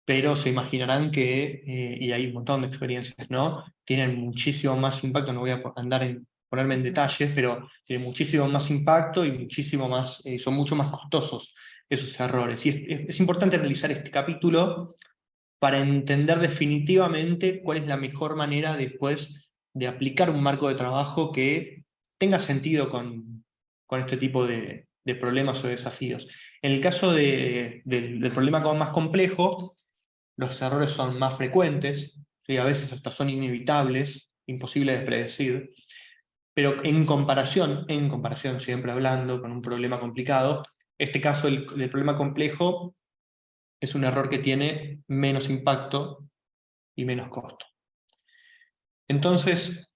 C: pero se imaginarán que, y hay un montón de experiencias, ¿no? Tienen muchísimo más impacto, no voy a ponerme en detalles, pero tienen muchísimo más impacto y muchísimo más, son mucho más costosos esos errores. Y es importante analizar este capítulo para entender definitivamente cuál es la mejor manera después de aplicar un marco de trabajo que tenga sentido con este tipo de problemas o desafíos. En el caso del problema más complejo, los errores son más frecuentes, ¿sí? A veces hasta son inevitables, imposibles de predecir, pero en comparación siempre hablando con un problema complicado, este caso del problema complejo es un error que tiene menos impacto y menos costo. Entonces,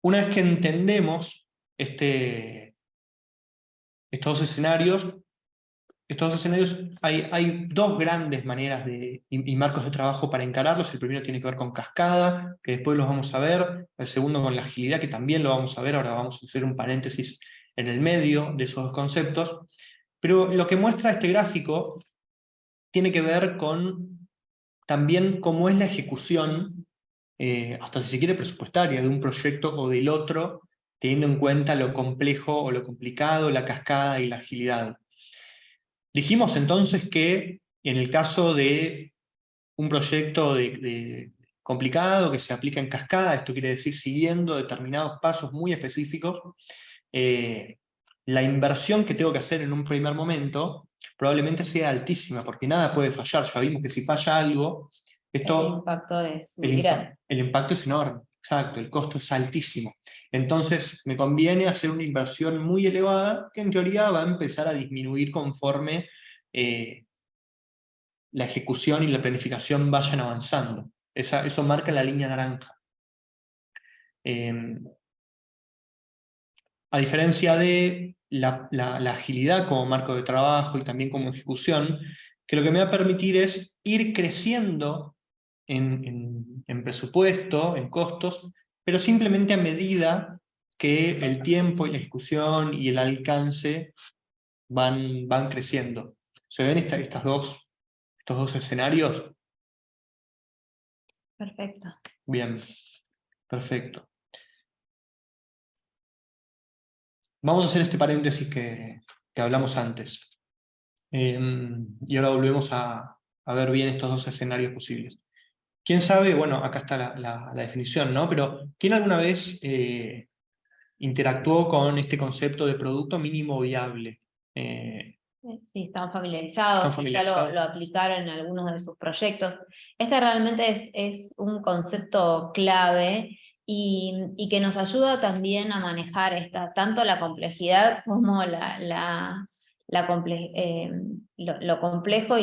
C: una vez que entendemos estos dos escenarios, hay dos grandes maneras y marcos de trabajo para encararlos. El primero tiene que ver con cascada, que después los vamos a ver. El segundo con la agilidad, que también lo vamos a ver. Ahora vamos a hacer un paréntesis en el medio de esos dos conceptos. Pero lo que muestra este gráfico tiene que ver con también cómo es la ejecución, hasta si se quiere presupuestaria, de un proyecto o del otro, teniendo en cuenta lo complejo o lo complicado, la cascada y la agilidad. Dijimos entonces que en el caso de un proyecto complicado que se aplica en cascada, esto quiere decir siguiendo determinados pasos muy específicos, eh, la inversión que tengo que hacer en un primer momento probablemente sea altísima, porque nada puede fallar. Ya vimos que si falla algo,
B: El impacto es muy grande.
C: el impacto es enorme, exacto, el costo es altísimo. Entonces me conviene hacer una inversión muy elevada que en teoría va a empezar a disminuir conforme la ejecución y la planificación vayan avanzando. Eso marca la línea naranja. A diferencia de la agilidad como marco de trabajo y también como ejecución, que lo que me va a permitir es ir creciendo en presupuesto, en costos, pero simplemente a medida que el tiempo y la ejecución y el alcance van creciendo. ¿Se ven estos dos escenarios?
B: Perfecto.
C: Bien, perfecto. Vamos a hacer este paréntesis que hablamos antes. Y ahora volvemos a ver bien estos dos escenarios posibles. ¿Quién sabe? Bueno, acá está la definición, ¿no? Pero ¿quién alguna vez interactuó con este concepto de producto mínimo viable?
B: Sí, están familiarizados,
C: ¿Están
B: ya
C: familiarizados?
B: lo aplicaron en algunos de sus proyectos. Este realmente es un concepto clave y que nos ayuda también a manejar tanto la complejidad como la lo complejo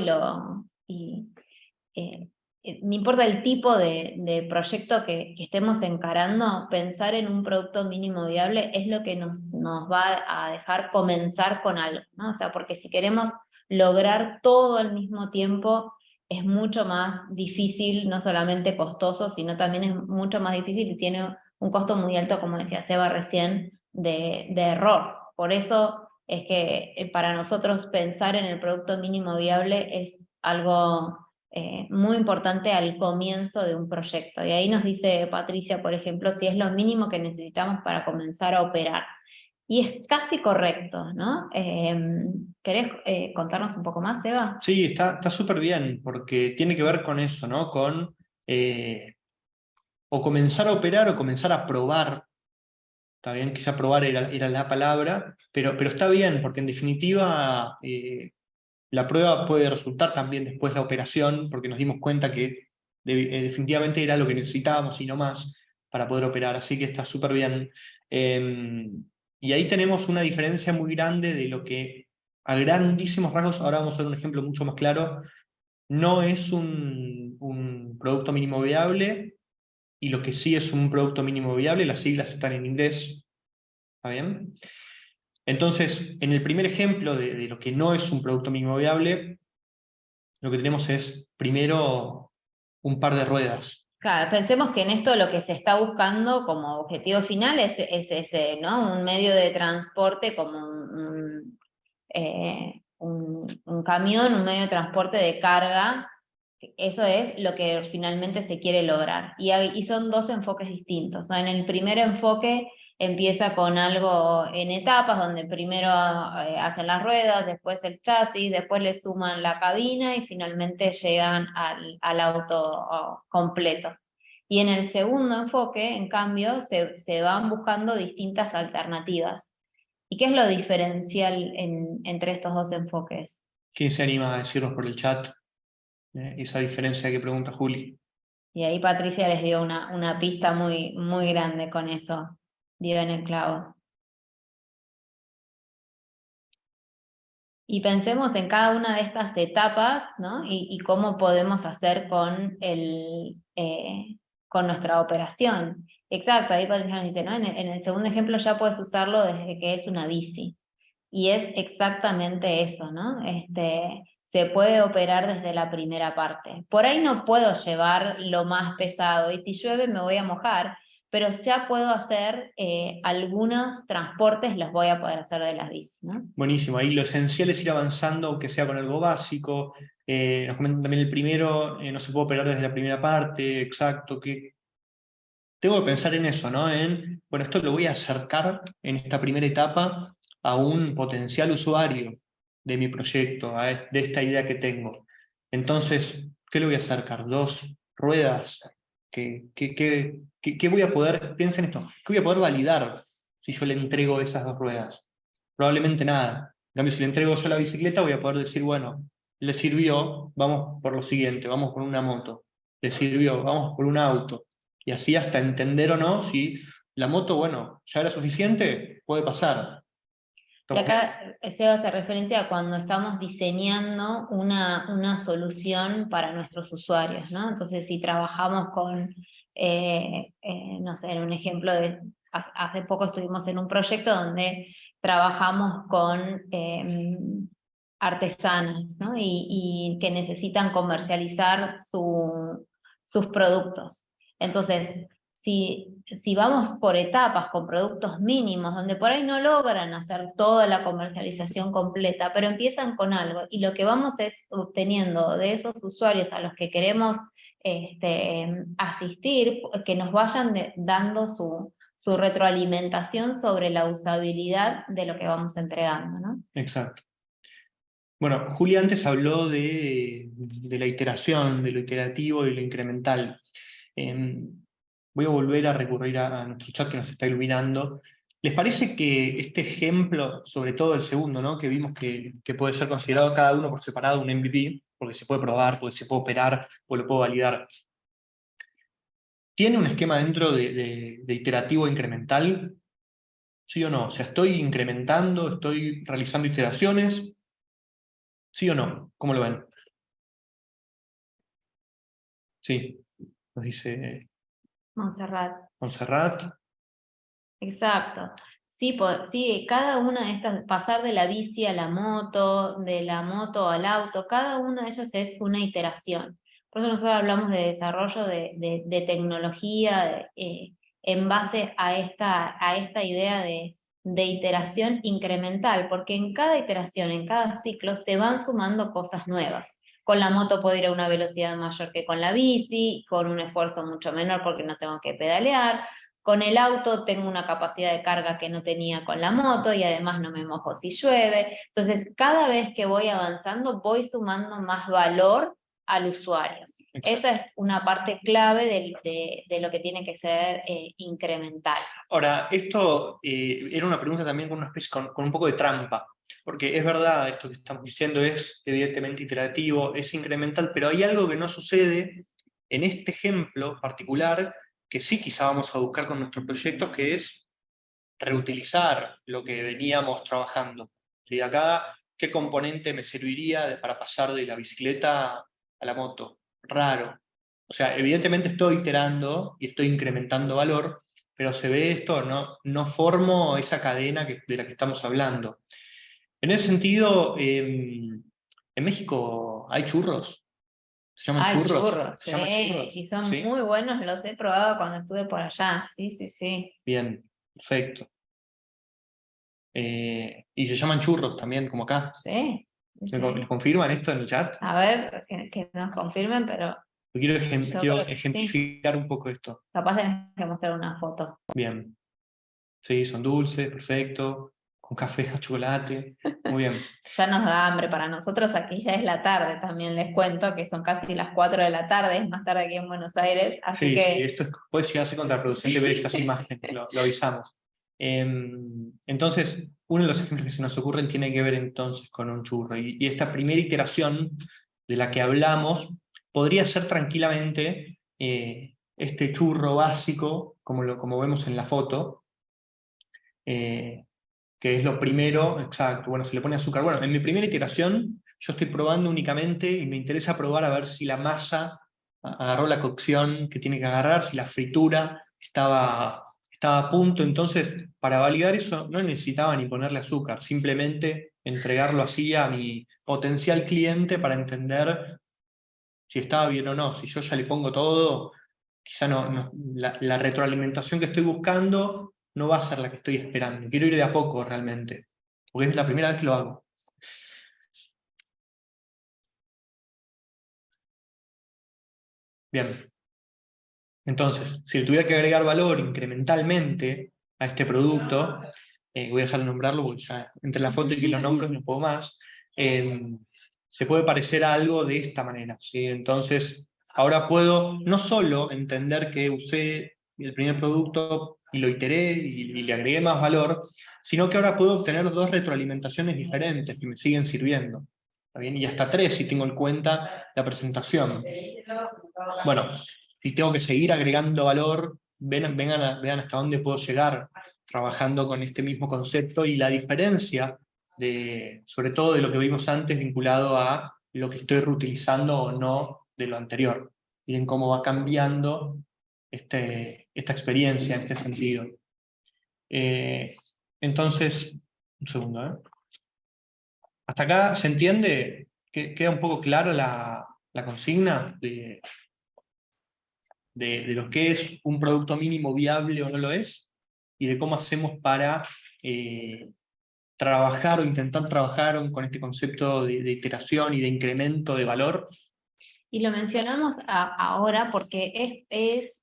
B: no importa el tipo de proyecto que estemos encarando, pensar en un producto mínimo viable es lo que nos va a dejar comenzar con algo, ¿no? O sea, porque si queremos lograr todo al mismo tiempo, es mucho más difícil, no solamente costoso, sino también es mucho más difícil y tiene un costo muy alto, como decía Seba recién, de error. Por eso es que para nosotros pensar en el producto mínimo viable es algo muy importante al comienzo de un proyecto. Y ahí nos dice Patricia, por ejemplo, si es lo mínimo que necesitamos para comenzar a operar. Y es casi correcto, ¿no? ¿Querés contarnos un poco más, Eva?
C: Sí, está súper bien, porque tiene que ver con eso, ¿no? Con o comenzar a operar o comenzar a probar. Está bien, quizá probar era la palabra, pero está bien, porque en definitiva la prueba puede resultar también después la operación, porque nos dimos cuenta que definitivamente era lo que necesitábamos y no más para poder operar, así que está súper bien. Y ahí tenemos una diferencia muy grande de lo que a grandísimos rasgos, ahora vamos a ver un ejemplo mucho más claro, no es un producto mínimo viable, y lo que sí es un producto mínimo viable, las siglas están en inglés, ¿está bien? Entonces, en el primer ejemplo de lo que no es un producto mínimo viable, lo que tenemos es, primero, un par de ruedas.
B: Claro, pensemos que en esto lo que se está buscando como objetivo final es ese, ¿no? Un medio de transporte como un camión, un medio de transporte de carga. Eso es lo que finalmente se quiere lograr. Y son dos enfoques distintos, ¿no? En el primer enfoque empieza con algo en etapas, donde primero hacen las ruedas, después el chasis, después le suman la cabina y finalmente llegan al auto completo. Y en el segundo enfoque, en cambio, se van buscando distintas alternativas. ¿Y qué es lo diferencial entre estos dos enfoques?
C: ¿Quién se anima a decirnos por el chat esa diferencia que pregunta Juli?
B: Y ahí Patricia les dio una pista muy, muy grande con eso, dio en el clavo. Y pensemos en cada una de estas etapas, ¿no? Y cómo podemos hacer con nuestra operación. Exacto, ahí Patricia nos dice, ¿no? En el segundo ejemplo ya puedes usarlo desde que es una bici. Y es exactamente eso, ¿no? Se puede operar desde la primera parte. Por ahí no puedo llevar lo más pesado y si llueve me voy a mojar, pero ya puedo hacer algunos transportes, los voy a poder hacer de las bicis, ¿no?
C: Buenísimo, ahí lo esencial es ir avanzando, aunque sea con algo básico. Nos comentan también el primero, no se puede operar desde la primera parte, exacto, que tengo que pensar en eso, ¿no? Bueno, esto lo voy a acercar en esta primera etapa a un potencial usuario de mi proyecto, de esta idea que tengo. Entonces, ¿qué le voy a acercar? Dos ruedas. ¿Qué voy a poder, piensen esto, qué voy a poder validar si yo le entrego esas dos ruedas? Probablemente nada. En cambio, si le entrego yo la bicicleta, voy a poder decir, bueno, le sirvió, vamos por lo siguiente, vamos por una moto. Le sirvió, vamos por un auto. Y así hasta entender o no si la moto, bueno, ya era suficiente, puede pasar.
B: Y acá se hace referencia a cuando estamos diseñando una solución para nuestros usuarios, ¿no? Entonces, si trabajamos con, no sé, en un ejemplo hace poco estuvimos en un proyecto donde trabajamos con artesanos, ¿no? Y que necesitan comercializar sus productos. Entonces, si vamos por etapas con productos mínimos, donde por ahí no logran hacer toda la comercialización completa, pero empiezan con algo, y lo que vamos es obteniendo de esos usuarios a los que queremos asistir, que nos vayan dando su retroalimentación sobre la usabilidad de lo que vamos entregando, ¿no?
C: Exacto. Bueno, Julia antes habló de la iteración, de lo iterativo y lo incremental. Voy a volver a recurrir a nuestro chat que nos está iluminando. ¿Les parece que este ejemplo, sobre todo el segundo, ¿no? Que vimos que puede ser considerado cada uno por separado un MVP, porque se puede probar, porque se puede operar, o lo puedo validar, tiene un esquema dentro de iterativo e incremental? ¿Sí o no? O sea, estoy incrementando, estoy realizando iteraciones, ¿Sí o no? ¿Cómo lo ven? Sí, nos dice
B: Montserrat.
C: Montserrat.
B: Exacto. Sí, sí, cada una de estas, pasar de la bici a la moto, de la moto al auto, cada uno de ellos es una iteración. Por eso nosotros hablamos de desarrollo de tecnología en base a esta idea de iteración incremental, porque en cada iteración, en cada ciclo, se van sumando cosas nuevas. Con la moto puedo ir a una velocidad mayor que con la bici, con un esfuerzo mucho menor porque no tengo que pedalear. Con el auto tengo una capacidad de carga que no tenía con la moto y además no me mojo si llueve. Entonces, cada vez que voy avanzando, voy sumando más valor al usuario.
C: Exacto.
B: Esa es una parte clave de lo que tiene que ser incremental.
C: Ahora, esto era una pregunta también con, una especie, con un poco de trampa, porque es verdad, esto que estamos diciendo es evidentemente iterativo, es incremental, pero hay algo que no sucede en este ejemplo particular, que sí quizá vamos a buscar con nuestros proyectos, que es reutilizar lo que veníamos trabajando. ¿Sí? Acá, ¿qué componente me serviría para pasar de la bicicleta a la moto? Raro. O sea, evidentemente estoy iterando y estoy incrementando valor, pero se ve esto, no formo esa cadena de la que estamos hablando. En ese sentido, en México hay churros. ¿Se llaman
B: Hay
C: churros?
B: churros,
C: ¿Se llaman churros?
B: y son
C: ¿Sí?
B: muy buenos, los he probado cuando estuve por allá. Sí, sí, sí.
C: Bien, perfecto. Y se llaman churros también, como acá.
B: Sí, sí,
C: ¿Me
B: sí.
C: confirman esto en el chat?
B: A ver, que nos confirmen, pero
C: Yo quiero,
B: yo
C: quiero
B: creo que sí.
C: ejemplificar un poco esto.
B: Capaz tenés que mostrar una foto.
C: Bien. Sí, son dulces, perfecto. Con café o chocolate. Muy bien.
B: Ya nos da hambre para nosotros, aquí ya es la tarde, también les cuento que son casi las 4 de la tarde, es más tarde aquí en Buenos Aires, así
C: Sí, sí,
B: que
C: esto puede llegar a ser contraproducente ver estas imágenes, lo avisamos. Entonces, uno de los ejemplos que se nos ocurren tiene que ver entonces con un churro. Y esta primera iteración de la que hablamos podría ser tranquilamente este churro básico, como vemos en la foto, eh, que es lo primero, exacto, bueno, se le pone azúcar. Bueno, en mi primera iteración yo estoy probando únicamente y me interesa probar a ver si la masa agarró la cocción que tiene que agarrar, si la fritura estaba a punto. Entonces, para validar eso no necesitaba ni ponerle azúcar, simplemente entregarlo así a mi potencial cliente para entender si estaba bien o no. Si yo ya le pongo todo, quizá la retroalimentación que estoy buscando no va a ser la que estoy esperando. Quiero ir de a poco realmente, porque es la primera vez que lo hago. Bien. Entonces, si le tuviera que agregar valor incrementalmente a este producto, voy a dejar de nombrarlo porque ya entre la foto y que lo nombro no puedo más, se puede parecer a algo de esta manera. ¿Sí? Entonces, ahora puedo no solo entender que usé el primer producto y lo iteré y le agregué más valor, sino que ahora puedo obtener dos retroalimentaciones diferentes que me siguen sirviendo. ¿Está bien? Y hasta tres si tengo en cuenta la presentación. Bueno, si tengo que seguir agregando valor, vean hasta dónde puedo llegar trabajando con este mismo concepto y la diferencia, sobre todo de lo que vimos antes, vinculado a lo que estoy reutilizando o no de lo anterior. Miren cómo va cambiando esta experiencia en este sentido. Eh, entonces, un segundo, ¿eh? ¿Hasta acá se entiende? ¿Queda un poco clara la consigna de lo que es un producto mínimo viable o no lo es, y de cómo hacemos para trabajar o intentar trabajar con este concepto de iteración y de incremento de valor?
B: y lo mencionamos ahora porque es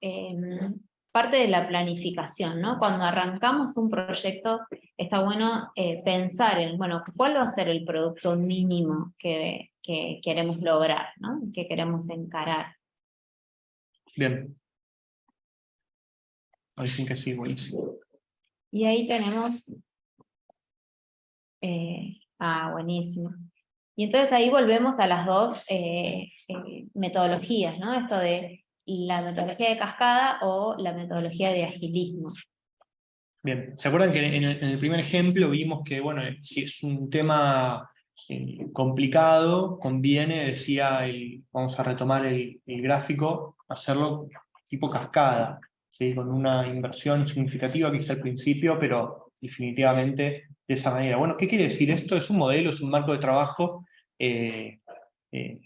B: parte de la planificación, ¿no? Cuando arrancamos un proyecto, está bueno pensar en, bueno, ¿cuál va a ser el producto mínimo que queremos lograr, ¿no? Que queremos encarar.
C: Bien. Dicen que sí, buenísimo.
B: Y ahí tenemos, buenísimo. Y entonces ahí volvemos a las dos metodologías, ¿no? Esto de la metodología de cascada o la metodología de agilismo.
C: Bien, ¿se acuerdan que en el primer ejemplo vimos que, bueno, si es un tema complicado, conviene, vamos a retomar el gráfico, hacerlo tipo cascada, ¿sí? Con una inversión significativa quizá al principio, pero definitivamente de esa manera. Bueno, ¿qué quiere decir esto? Es un modelo, es un marco de trabajo eh, eh,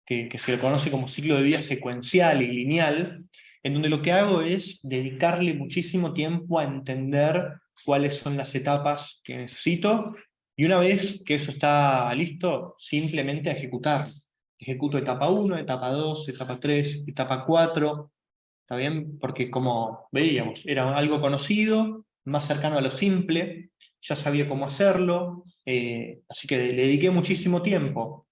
C: que se le conoce como ciclo de vida secuencial y lineal, en donde lo que hago es dedicarle muchísimo tiempo a entender cuáles son las etapas que necesito, y una vez que eso está listo, simplemente a ejecutar. Ejecuto etapa 1, etapa 2, etapa 3, etapa 4, ¿está bien? Porque como veíamos, era algo conocido, más cercano a lo simple, ya sabía cómo hacerlo, así que le dediqué muchísimo tiempo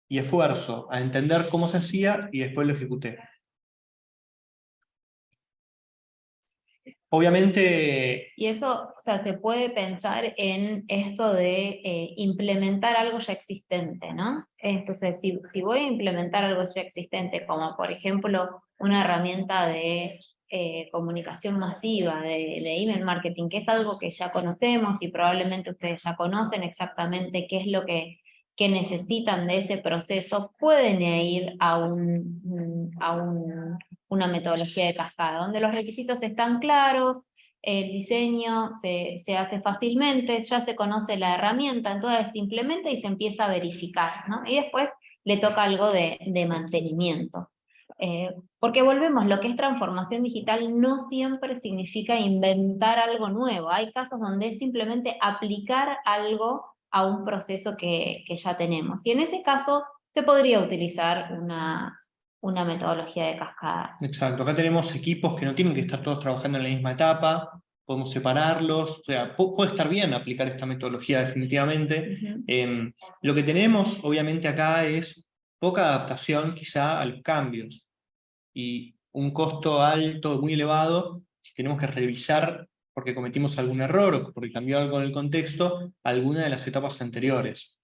C: y esfuerzo a entender cómo se hacía y después lo ejecuté. Obviamente,
B: Y eso, o sea, se puede pensar en esto de implementar algo ya existente, ¿no? Entonces, si voy a implementar algo ya existente, como por ejemplo una herramienta de comunicación masiva, de email marketing, que es algo que ya conocemos y probablemente ustedes ya conocen exactamente qué es lo que necesitan de ese proceso, pueden ir a una metodología de cascada, donde los requisitos están claros, el diseño se hace fácilmente, ya se conoce la herramienta, entonces se implementa y se empieza a verificar, ¿no? Y después le toca algo de mantenimiento. Porque volvemos, lo que es transformación digital no siempre significa inventar algo nuevo. Hay casos donde es simplemente aplicar algo a un proceso que ya tenemos. Y en ese caso se podría utilizar una metodología de cascada.
C: exacto, acá tenemos equipos que no tienen que estar todos trabajando en la misma etapa, podemos separarlos, o sea, puede estar bien aplicar esta metodología definitivamente. Lo que tenemos obviamente acá es poca adaptación quizá a los cambios y un costo alto, muy elevado, si tenemos que revisar porque cometimos algún error o porque cambió algo en el contexto, alguna de las etapas anteriores.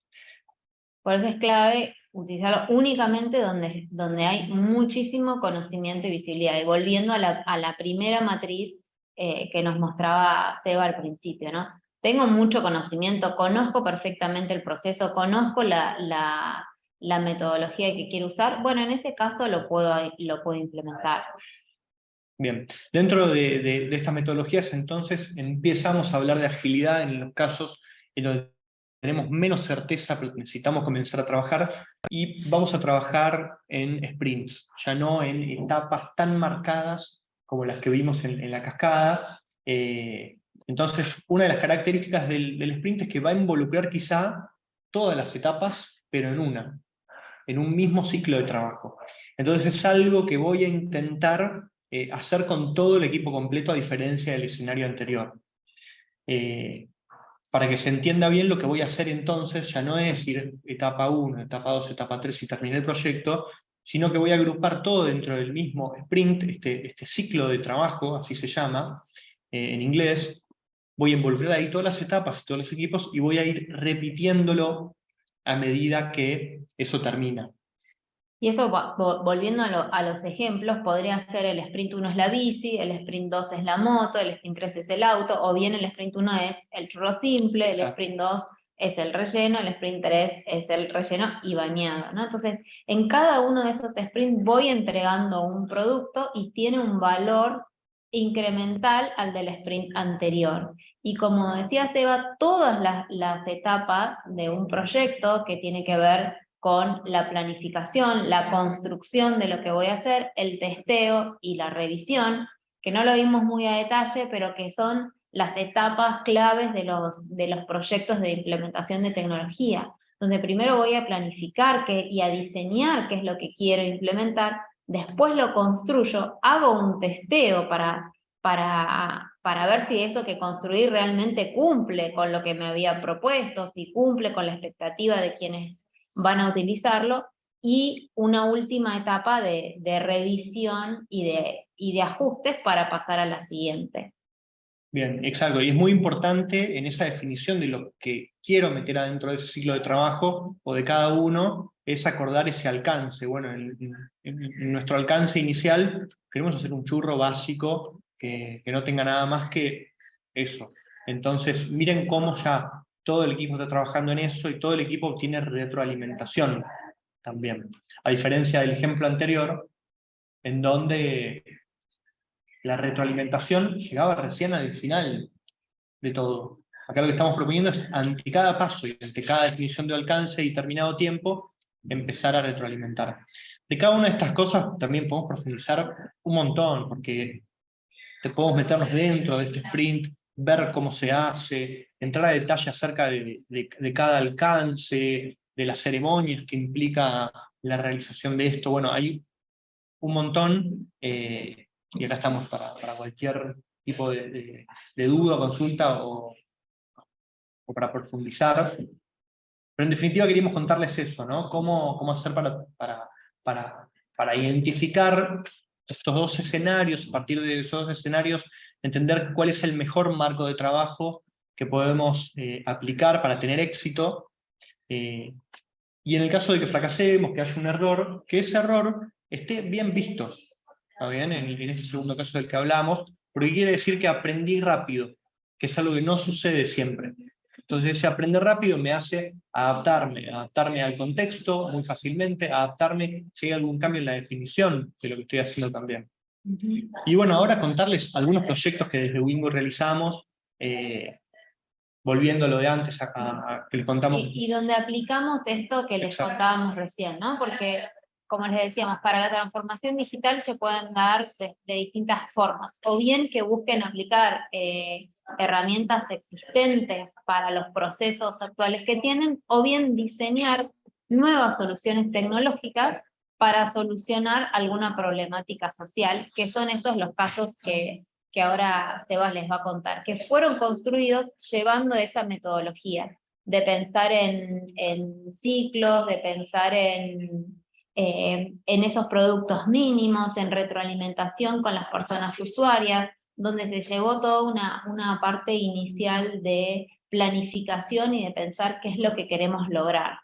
B: Por eso es clave utilizarlo únicamente donde hay muchísimo conocimiento y visibilidad. Y volviendo a la primera matriz que nos mostraba Seba al principio, ¿no? Tengo mucho conocimiento, conozco perfectamente el proceso, conozco la metodología que quiero usar. Bueno, en ese caso lo puedo implementar.
C: Bien, dentro de estas metodologías entonces empezamos a hablar de agilidad en los casos en donde tenemos menos certeza, pero necesitamos comenzar a trabajar, y vamos a trabajar en sprints, ya no en etapas tan marcadas como las que vimos en la cascada. Entonces, una de las características del sprint es que va a involucrar quizá todas las etapas, pero en un mismo ciclo de trabajo. Entonces es algo que voy a intentar hacer con todo el equipo completo, a diferencia del escenario anterior. Para que se entienda bien, lo que voy a hacer entonces ya no es ir etapa 1, etapa 2, etapa 3 y terminar el proyecto, sino que voy a agrupar todo dentro del mismo sprint, este ciclo de trabajo, así se llama en inglés. Voy a involucrar ahí todas las etapas y todos los equipos y voy a ir repitiéndolo a medida que eso termina.
B: Y eso, volviendo a los ejemplos, podría ser el sprint 1 es la bici, el sprint 2 es la moto, el sprint 3 es el auto, o bien el sprint 1 es el churro simple, el sprint 2 es el relleno, el sprint 3 es el relleno y bañado, ¿no? Entonces, en cada uno de esos sprints voy entregando un producto y tiene un valor incremental al del sprint anterior. Y como decía Seba, todas las etapas de un proyecto que tiene que ver con la planificación, la construcción de lo que voy a hacer, el testeo y la revisión, que no lo vimos muy a detalle, pero que son las etapas claves de los proyectos de implementación de tecnología, donde primero voy a planificar y a diseñar qué es lo que quiero implementar, después lo construyo, hago un testeo para ver si eso que construí realmente cumple con lo que me había propuesto, si cumple con la expectativa de quienes van a utilizarlo, y una última etapa de revisión y de ajustes para pasar a la siguiente.
C: Bien, exacto. Y es muy importante en esa definición de lo que quiero meter adentro de ese ciclo de trabajo o de cada uno, es acordar ese alcance. Bueno, en nuestro alcance inicial queremos hacer un churro básico que no tenga nada más que eso. Entonces, miren cómo ya todo el equipo está trabajando en eso y todo el equipo obtiene retroalimentación también. A diferencia del ejemplo anterior, en donde la retroalimentación llegaba recién al final de todo. Acá lo que estamos proponiendo es, ante cada paso y ante cada definición de alcance y determinado tiempo, empezar a retroalimentar. De cada una de estas cosas también podemos profundizar un montón, porque te podemos meternos dentro de este sprint, ver cómo se hace, entrar a detalle acerca de cada alcance, de las ceremonias que implica la realización de esto. Bueno, hay un montón, y acá estamos para cualquier tipo de duda, consulta o para profundizar. Pero en definitiva queríamos contarles eso, ¿no? Cómo hacer para identificar estos dos escenarios, a partir de esos dos escenarios, entender cuál es el mejor marco de trabajo que podemos aplicar para tener éxito, y en el caso de que fracasemos, que haya un error, que ese error esté bien visto, ¿está bien? En este segundo caso del que hablamos, porque quiere decir que aprendí rápido, que es algo que no sucede siempre. Entonces ese aprender rápido me hace adaptarme al contexto muy fácilmente, adaptarme si hay algún cambio en la definición de lo que estoy haciendo también. Y bueno, ahora contarles algunos proyectos que desde Wingo realizamos, volviendo a lo de antes, que les contamos.
B: Y donde aplicamos esto que les
C: Exacto.
B: contábamos recién, ¿no? Porque, como les decíamos, para la transformación digital se pueden dar de distintas formas. O bien que busquen aplicar herramientas existentes para los procesos actuales que tienen, o bien diseñar nuevas soluciones tecnológicas para solucionar alguna problemática social, que son estos los casos que ahora Sebas les va a contar, que fueron construidos llevando esa metodología de pensar en ciclos, de pensar en esos productos mínimos, en retroalimentación con las personas usuarias, donde se llevó toda una parte inicial de planificación y de pensar qué es lo que queremos lograr.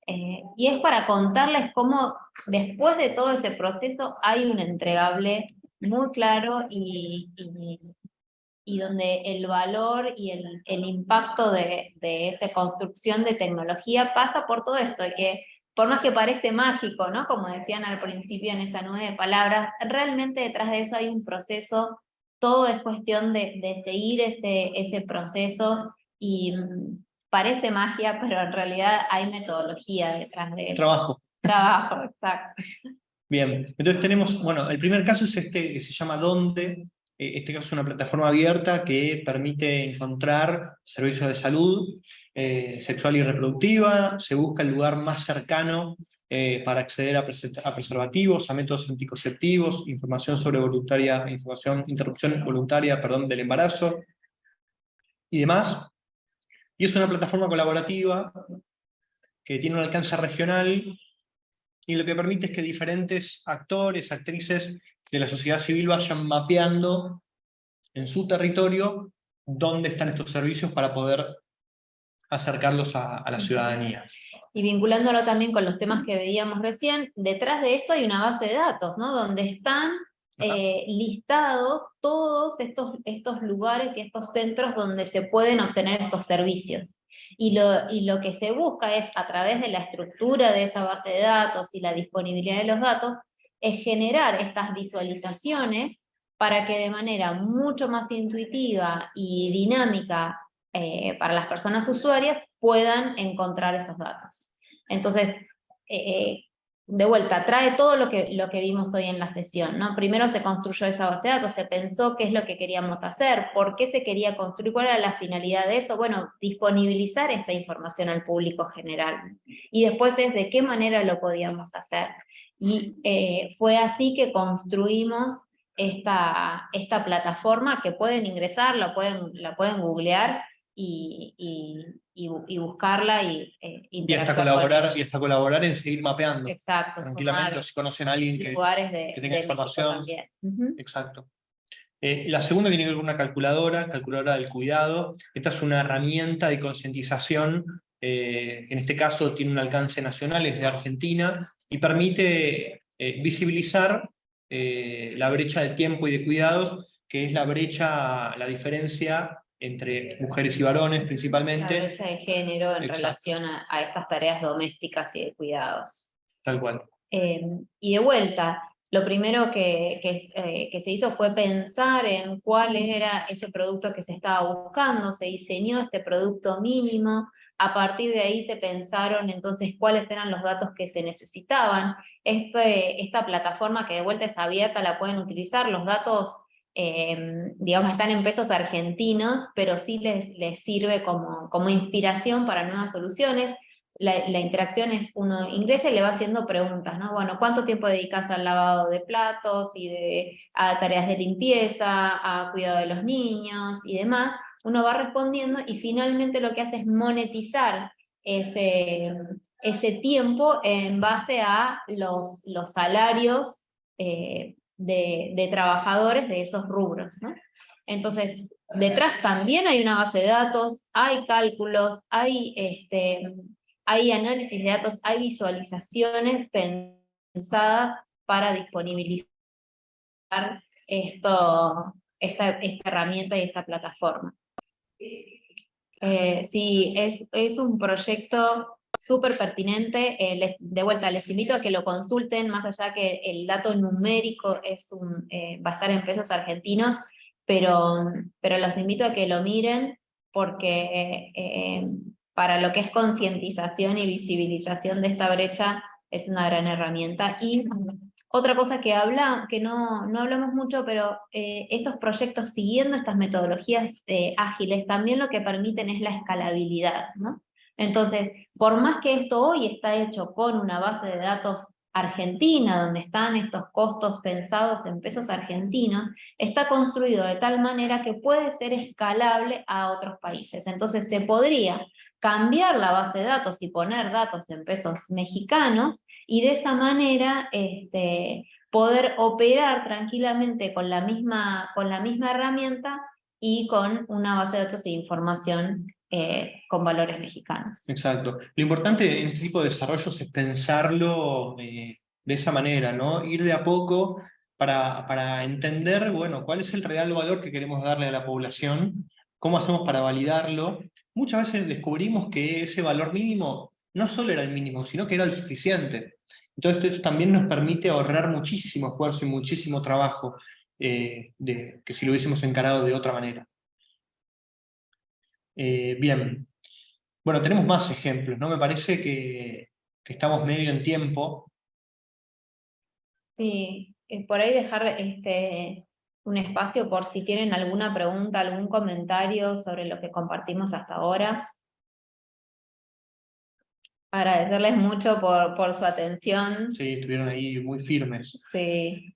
B: Y es para contarles cómo después de todo ese proceso hay un entregable muy claro y donde el valor y el impacto de esa construcción de tecnología pasa por todo esto, y que por más que parece mágico, ¿no? Como decían al principio en esa nube de palabras, realmente detrás de eso hay un proceso, todo es cuestión de seguir ese proceso, y parece magia, pero en realidad hay metodología detrás de eso. Trabajo, exacto.
C: Bien, entonces tenemos, bueno, el primer caso es este que se llama Donde. Este caso es una plataforma abierta que permite encontrar servicios de salud sexual y reproductiva. Se busca el lugar más cercano para acceder a preservativos, a métodos anticonceptivos, información sobre interrupción voluntaria, del embarazo y demás. Y es una plataforma colaborativa que tiene un alcance regional, y lo que permite es que diferentes actores, actrices de la sociedad civil vayan mapeando en su territorio dónde están estos servicios para poder acercarlos a la ciudadanía.
B: Y vinculándolo también con los temas que veíamos recién, detrás de esto hay una base de datos, ¿no? Donde están listados todos estos lugares y estos centros donde se pueden obtener estos servicios. Y lo que se busca es, a través de la estructura de esa base de datos y la disponibilidad de los datos, es generar estas visualizaciones para que de manera mucho más intuitiva y dinámica para las personas usuarias puedan encontrar esos datos. Entonces, de vuelta, trae todo lo que vimos hoy en la sesión, ¿no? Primero se construyó esa base de datos, se pensó qué es lo que queríamos hacer, por qué se quería construir, cuál era la finalidad de eso. Bueno, disponibilizar esta información al público general. Y después es de qué manera lo podíamos hacer. Y fue así que construimos esta plataforma, que pueden ingresar, la pueden googlear y buscarla y
C: hasta colaborar en seguir mapeando.
B: Exacto,
C: tranquilamente, o si conocen a alguien que tenga información.
B: También.
C: Exacto. La segunda tiene que ver con una calculadora del cuidado. Esta es una herramienta de concientización, en este caso tiene un alcance nacional, es de Argentina, y permite visibilizar la brecha de tiempo y de cuidados, que es la diferencia entre mujeres y varones
B: La
C: principalmente.
B: brecha de género en
C: Exacto.
B: relación a estas tareas domésticas y de cuidados.
C: Tal cual.
B: Y de vuelta, lo primero que se hizo fue pensar en cuál era ese producto que se estaba buscando, se diseñó este producto mínimo, a partir de ahí se pensaron entonces cuáles eran los datos que se necesitaban. Esta plataforma que de vuelta es abierta, la pueden utilizar, los datos, digamos, están en pesos argentinos, pero sí les sirve como inspiración para nuevas soluciones. La interacción es uno ingresa y le va haciendo preguntas, ¿no? Bueno, ¿cuánto tiempo dedicas al lavado de platos y a tareas de limpieza, a cuidado de los niños y demás? Uno va respondiendo y finalmente lo que hace es monetizar ese tiempo en base a los salarios de trabajadores de esos rubros, ¿no? Entonces, detrás también hay una base de datos, hay cálculos, hay análisis de datos, hay visualizaciones pensadas para disponibilizar esta herramienta y esta plataforma. Sí, es un proyecto súper pertinente. De vuelta, les invito a que lo consulten, más allá que el dato numérico va a estar en pesos argentinos, pero los invito a que lo miren porque para lo que es concientización y visibilización de esta brecha es una gran herramienta. Y otra cosa que no hablamos mucho, pero estos proyectos siguiendo estas metodologías ágiles también lo que permiten es la escalabilidad, ¿no? Entonces, por más que esto hoy está hecho con una base de datos argentina, donde están estos costos pensados en pesos argentinos, está construido de tal manera que puede ser escalable a otros países. Entonces, se podría cambiar la base de datos y poner datos en pesos mexicanos, y de esa manera poder operar tranquilamente con la misma herramienta y con una base de datos e información con valores mexicanos.
C: Exacto. Lo importante en este tipo de desarrollos es pensarlo de esa manera, ¿no? Ir de a poco para entender, bueno, cuál es el real valor que queremos darle a la población, cómo hacemos para validarlo. Muchas veces descubrimos que ese valor mínimo no solo era el mínimo, sino que era el suficiente. Entonces esto también nos permite ahorrar muchísimo esfuerzo y muchísimo trabajo que si lo hubiésemos encarado de otra manera. Bien. Bueno, tenemos más ejemplos, ¿no? Me parece que estamos medio en tiempo.
B: Sí, por ahí dejar un espacio por si tienen alguna pregunta, algún comentario sobre lo que compartimos hasta ahora. Agradecerles mucho por su atención.
C: Sí, estuvieron ahí muy firmes.
B: Sí,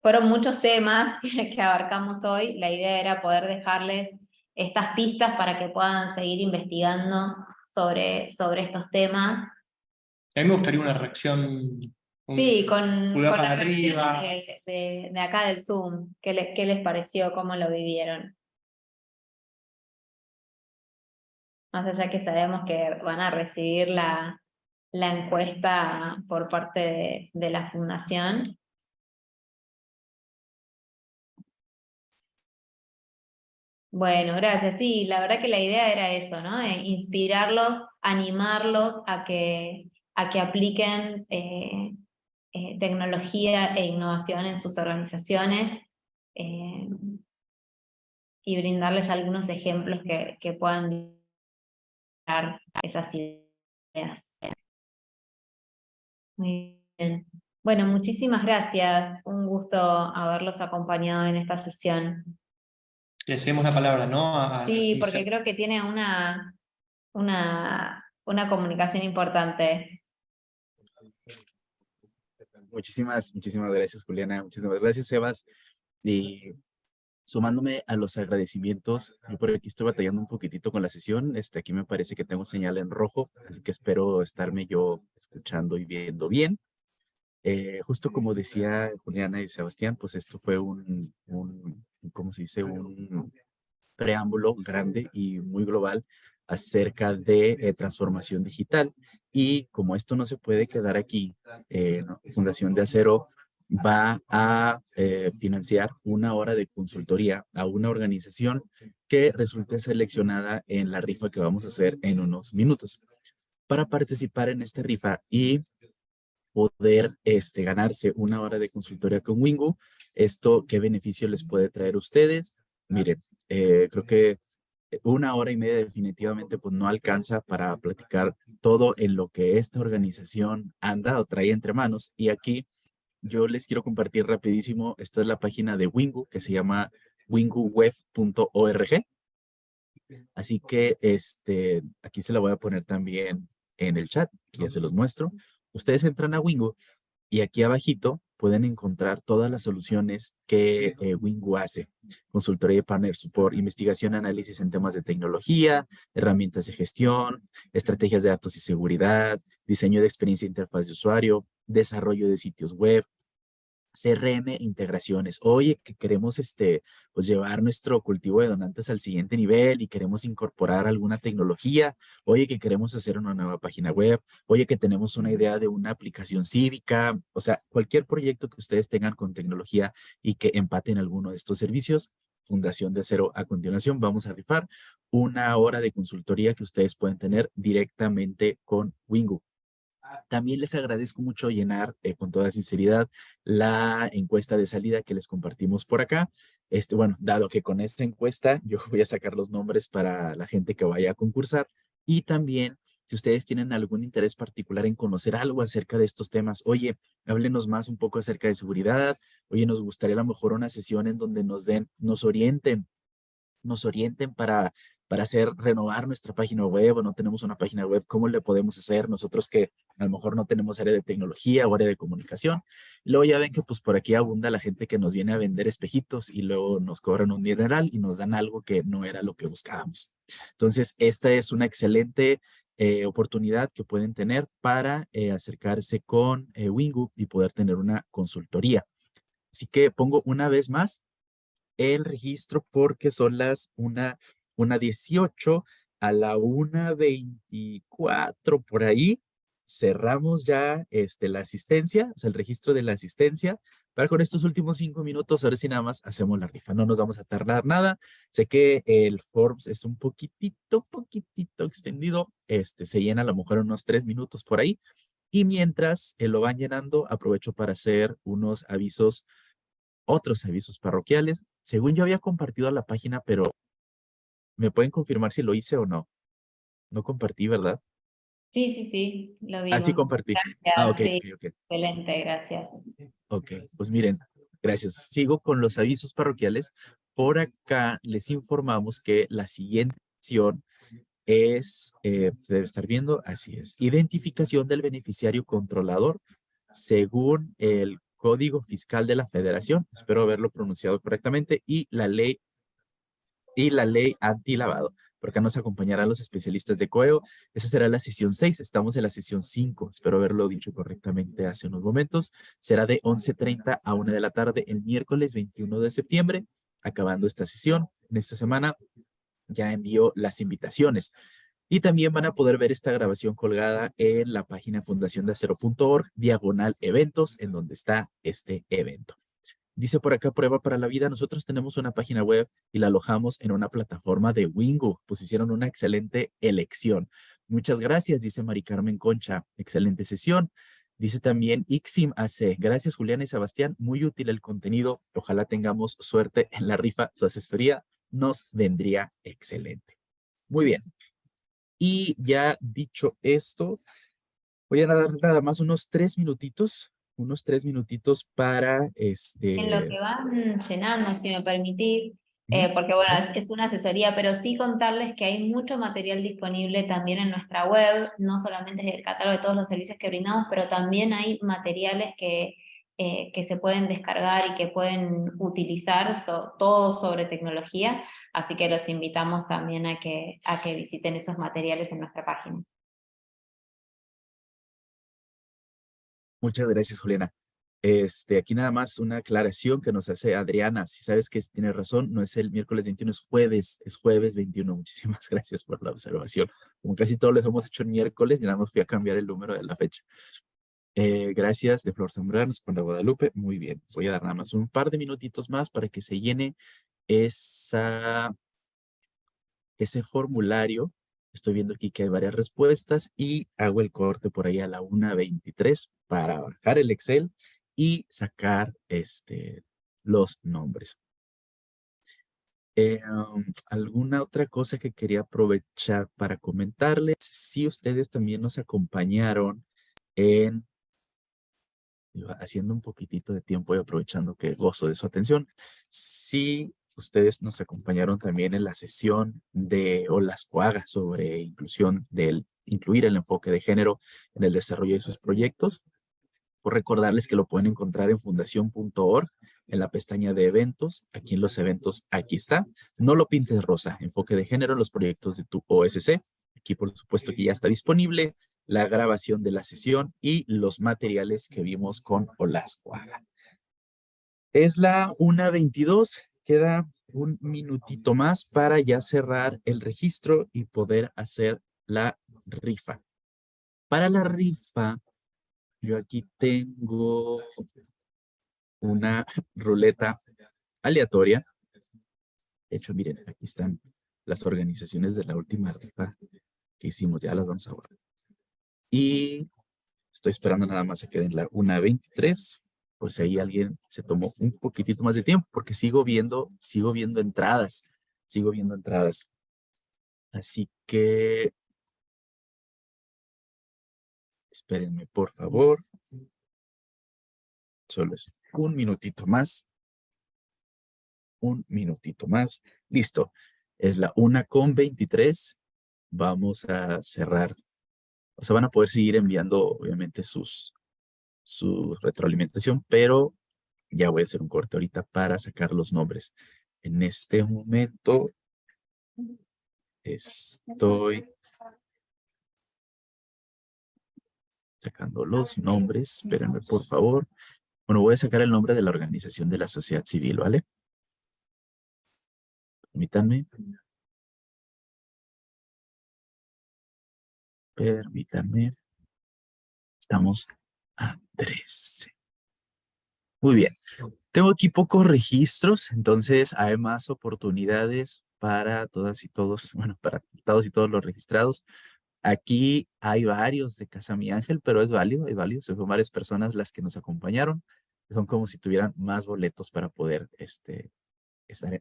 B: fueron muchos temas que abarcamos hoy. La idea era poder dejarles estas pistas para que puedan seguir investigando sobre estos temas.
C: A mí me gustaría una reacción,
B: Sí, con
C: pulgar para
B: las reacciones
C: arriba.
B: de acá del Zoom. ¿Qué les pareció? ¿Cómo lo vivieron? Más allá que sabemos que van a recibir la encuesta por parte de la Fundación. Bueno, gracias. Sí, la verdad que la idea era eso, ¿no? Inspirarlos, animarlos a que apliquen tecnología e innovación en sus organizaciones y brindarles algunos ejemplos que puedan dar esas ideas. Muy bien. Bueno, muchísimas gracias. Un gusto haberlos acompañado en esta sesión.
C: Le cedemos la palabra, ¿no?
B: Sí, porque creo que tiene una comunicación importante.
A: Muchísimas gracias, Juliana. Muchísimas gracias, Sebas. Y sumándome a los agradecimientos, yo por aquí estoy batallando un poquitito con la sesión. Aquí me parece que tengo señal en rojo, así que espero estarme yo escuchando y viendo bien. Justo como decía Juliana y Sebastián, pues esto fue ¿cómo se dice? Un preámbulo grande y muy global acerca de transformación digital. Y como esto no se puede quedar aquí, ¿no? Fundación de Acero va a financiar una hora de consultoría a una organización que resulte seleccionada en la rifa que vamos a hacer en unos minutos. Para participar en esta rifa y poder ganarse una hora de consultoría con Wingu, ¿qué beneficio les puede traer a ustedes? Miren, creo que una hora y media definitivamente pues no alcanza para platicar todo en lo que esta organización anda o trae entre manos. Y aquí yo les quiero compartir rapidísimo, esta es la página de Wingu que se llama winguweb.org. Así que aquí se la voy a poner también en el chat, que ya se los muestro. Ustedes entran a Wingu y aquí abajito pueden encontrar todas las soluciones que Wingu hace. Consultoría de partner support, investigación, análisis en temas de tecnología, herramientas de gestión, estrategias de datos y seguridad, diseño de experiencia e interfaz de usuario, desarrollo de sitios web, CRM, integraciones. Oye, que queremos pues llevar nuestro cultivo de donantes al siguiente nivel y queremos incorporar alguna tecnología. Oye, que queremos hacer una nueva página web. Oye, que tenemos una idea de una aplicación cívica. O sea, cualquier proyecto que ustedes tengan con tecnología y que empaten alguno de estos servicios. Fundación de Cero, a continuación vamos a rifar una hora de consultoría que ustedes pueden tener directamente con Wingu. También les agradezco mucho llenar con toda sinceridad la encuesta de salida que les compartimos por acá. Bueno, dado que con esta encuesta yo voy a sacar los nombres para la gente que vaya a concursar y también si ustedes tienen algún interés particular en conocer algo acerca de estos temas, oye, háblenos más un poco acerca de seguridad, oye, nos gustaría a lo mejor una sesión en donde nos orienten para hacer, renovar nuestra página web o no tenemos una página web, ¿cómo le podemos hacer nosotros que a lo mejor no tenemos área de tecnología o área de comunicación? Y luego ya ven que pues por aquí abunda la gente que nos viene a vender espejitos y luego nos cobran un dineral y nos dan algo que no era lo que buscábamos. Entonces, esta es una excelente oportunidad que pueden tener para acercarse con Wingu y poder tener una consultoría. Así que pongo una vez más el registro porque son las 1:18 a la 1:24 por ahí. Cerramos ya la asistencia, o sea, el registro de la asistencia. Para con estos últimos 5 minutos, ahora sí nada más hacemos la rifa. No nos vamos a tardar nada. Sé que el Forms es un poquitito extendido. Se llena a lo mejor unos 3 minutos por ahí. Y mientras lo van llenando, aprovecho para hacer otros avisos parroquiales. Según yo había compartido la página, pero ¿me pueden confirmar si lo hice o no? No compartí, ¿verdad?
B: Sí, sí, sí, lo
A: Ah, sí
B: vimos.
A: compartí. Ah,
B: Gracias,
A: ok,
B: sí,
A: ok.
B: excelente, gracias.
A: Ok, pues miren, gracias. Sigo con los avisos parroquiales. Por acá les informamos que la siguiente acción se debe estar viendo, así es, identificación del beneficiario controlador según el Código Fiscal de la Federación, espero haberlo pronunciado correctamente, y la ley antilavado. Por acá nos acompañarán los especialistas de COEO. Esa será la sesión 6. Estamos en la sesión 5. Espero haberlo dicho correctamente hace unos momentos. Será de 11:30 a 1 de la tarde el miércoles 21 de septiembre. Acabando esta sesión, en esta semana, ya envío las invitaciones. Y también van a poder ver esta grabación colgada en la página fundaciondeacero.org/eventos, en donde está este evento. Dice por acá, prueba para la vida. Nosotros tenemos una página web y la alojamos en una plataforma de Wingu. Pues hicieron una excelente elección. Muchas gracias, dice Mari Carmen Concha. Excelente sesión. Dice también Ixim AC. Gracias, Juliana y Sebastián. Muy útil el contenido. Ojalá tengamos suerte en la rifa. Su asesoría nos vendría excelente. Muy bien. Y ya dicho esto, voy a dar nada más unos tres minutitos para
B: En lo que van llenando, si me permitís, porque bueno, es una asesoría, pero sí contarles que hay mucho material disponible también en nuestra web, no solamente es el catálogo de todos los servicios que brindamos, pero también hay materiales que se pueden descargar y que pueden utilizar, todo sobre tecnología, así que los invitamos también a que visiten esos materiales en nuestra página.
A: Muchas gracias, Juliana. Aquí nada más una aclaración que nos hace Adriana. Si sabes que tiene razón, no es el miércoles 21, es jueves 21. Muchísimas gracias por la observación. Como casi todos les hemos hecho el miércoles, y nada más fui a cambiar el número de la fecha. Gracias, de Flor Zambrano, Esponda Guadalupe. Muy bien. Voy a dar nada más un par de minutitos más para que se llene ese formulario. Estoy viendo aquí que hay varias respuestas y hago el corte por ahí a la 1:23 para bajar el Excel y sacar los nombres. ¿Alguna otra cosa que quería aprovechar para comentarles? Si ustedes también nos acompañaron en, haciendo un poquitito de tiempo y aprovechando que gozo de su atención, si ustedes nos acompañaron también en la sesión de Olas Coaga sobre incluir el enfoque de género en el desarrollo de sus proyectos, por recordarles que lo pueden encontrar en fundación.org, en la pestaña de eventos. Aquí en los eventos, aquí está. No lo pintes rosa, enfoque de género en los proyectos de tu OSC. Aquí, por supuesto, que ya está disponible la grabación de la sesión y los materiales que vimos con Olascuaga. Es la 1:22. Queda un minutito más para ya cerrar el registro y poder hacer la rifa. Para la rifa, yo aquí tengo una ruleta aleatoria. De hecho, miren, aquí están las organizaciones de la última rifa que hicimos. Ya las vamos a guardar. Y estoy esperando nada más a que den la 1:23, por si ahí alguien se tomó un poquitito más de tiempo, porque sigo viendo entradas. Sigo viendo entradas. Así que espérenme, por favor. Solo es un minutito más. Un minutito más. Listo. Es la 1:23. Vamos a cerrar. O sea, van a poder seguir enviando, obviamente, su retroalimentación, pero ya voy a hacer un corte ahorita para sacar los nombres. En este momento estoy sacando los nombres. Espérenme, por favor. Bueno, voy a sacar el nombre de la organización de la sociedad civil, ¿vale? Permítanme. Permítanme. Estamos a 13. Muy bien. Tengo aquí pocos registros, entonces hay más oportunidades para todas y todos, bueno, para todos y todos los registrados. Aquí hay varios de Casa Mi Ángel, pero es válido, es válido. Son varias personas las que nos acompañaron. Son como si tuvieran más boletos para poder estar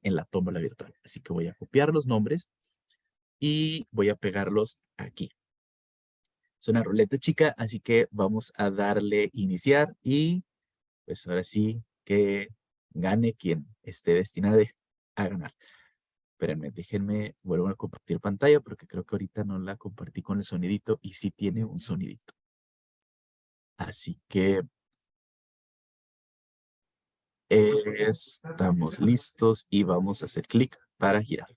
A: en la tómbola virtual. Así que voy a copiar los nombres y voy a pegarlos aquí. Es una ruleta chica, así que vamos a darle iniciar y pues ahora sí que gane quien esté destinado a ganar. Espérenme, déjenme, vuelvo a compartir pantalla porque creo que ahorita no la compartí con el sonidito y sí tiene un sonidito. Así que estamos listos y vamos a hacer clic para girar.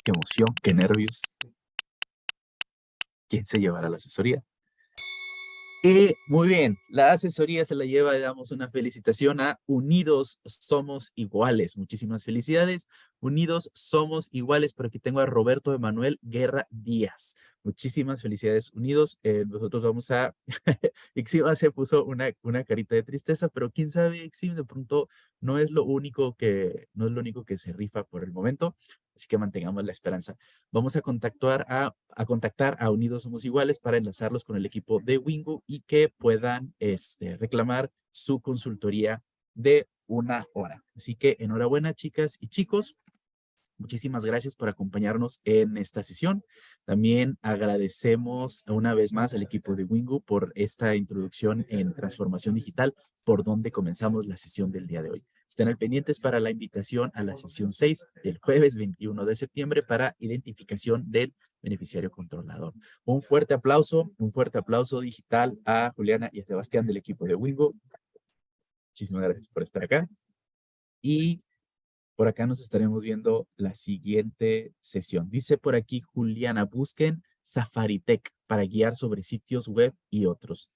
A: Qué emoción, qué nervios. ¿Quién se llevará la asesoría? Muy bien, la asesoría se la lleva, le damos una felicitación a Unidos Somos Iguales. Muchísimas felicidades. Unidos Somos Iguales. Por aquí tengo a Roberto Emanuel Guerra Díaz. Muchísimas felicidades, Unidos. Nosotros vamos a... Ixim se puso una carita de tristeza, pero quién sabe, Ixim, de pronto no es lo único que se rifa por el momento. Así que mantengamos la esperanza. Vamos a contactar a Unidos Somos Iguales para enlazarlos con el equipo de Wingu y que puedan reclamar su consultoría de 1 hora. Así que enhorabuena, chicas y chicos. Muchísimas gracias por acompañarnos en esta sesión. También agradecemos una vez más al equipo de Wingu por esta introducción en transformación digital, por donde comenzamos la sesión del día de hoy. Estén al pendientes para la invitación a la sesión 6 del jueves 21 de septiembre para identificación del beneficiario controlador. Un fuerte aplauso digital a Juliana y a Sebastián del equipo de Wingu. Muchísimas gracias por estar acá. Y por acá nos estaremos viendo la siguiente sesión. Dice por aquí Juliana, busquen SafariTech para guiar sobre sitios web y otros.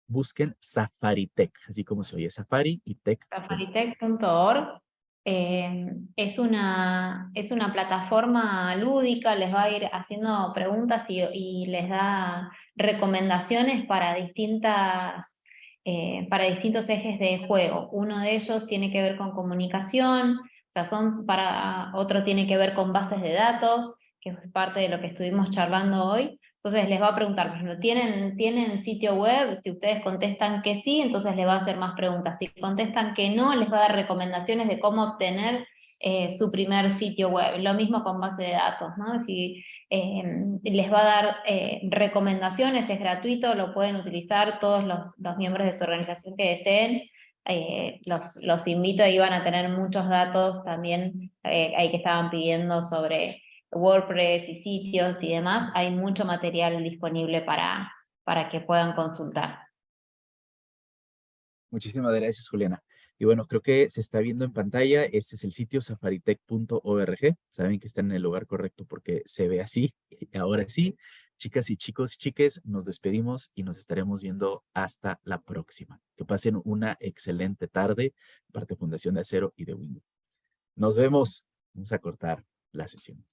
A: Busquen SafariTech, así como se oye Safari y Tech.
B: Safaritech.org. Es una plataforma lúdica, les va a ir haciendo preguntas y les da recomendaciones para distintos ejes de juego. Uno de ellos tiene que ver con comunicación, o sea, otro tiene que ver con bases de datos, que es parte de lo que estuvimos charlando hoy. Entonces les va a preguntar, por ejemplo, ¿tienen sitio web? Si ustedes contestan que sí, entonces les va a hacer más preguntas. Si contestan que no, les va a dar recomendaciones de cómo obtener su primer sitio web. Lo mismo con base de datos, ¿no? Si les va a dar recomendaciones, es gratuito, lo pueden utilizar todos los miembros de su organización que deseen. Los invito, ahí van a tener muchos datos también ahí que estaban pidiendo sobre WordPress y sitios y demás. Hay mucho material disponible para que puedan consultar.
A: Muchísimas gracias, Juliana. Y bueno, creo que se está viendo en pantalla. Este es el sitio safaritech.org. Saben que están en el lugar correcto porque se ve así. Y ahora sí, chicas y chicos, chiques, nos despedimos y nos estaremos viendo hasta la próxima. Que pasen una excelente tarde, parte Fundación de Acero y de Windows. Nos vemos. Vamos a cortar la sesión.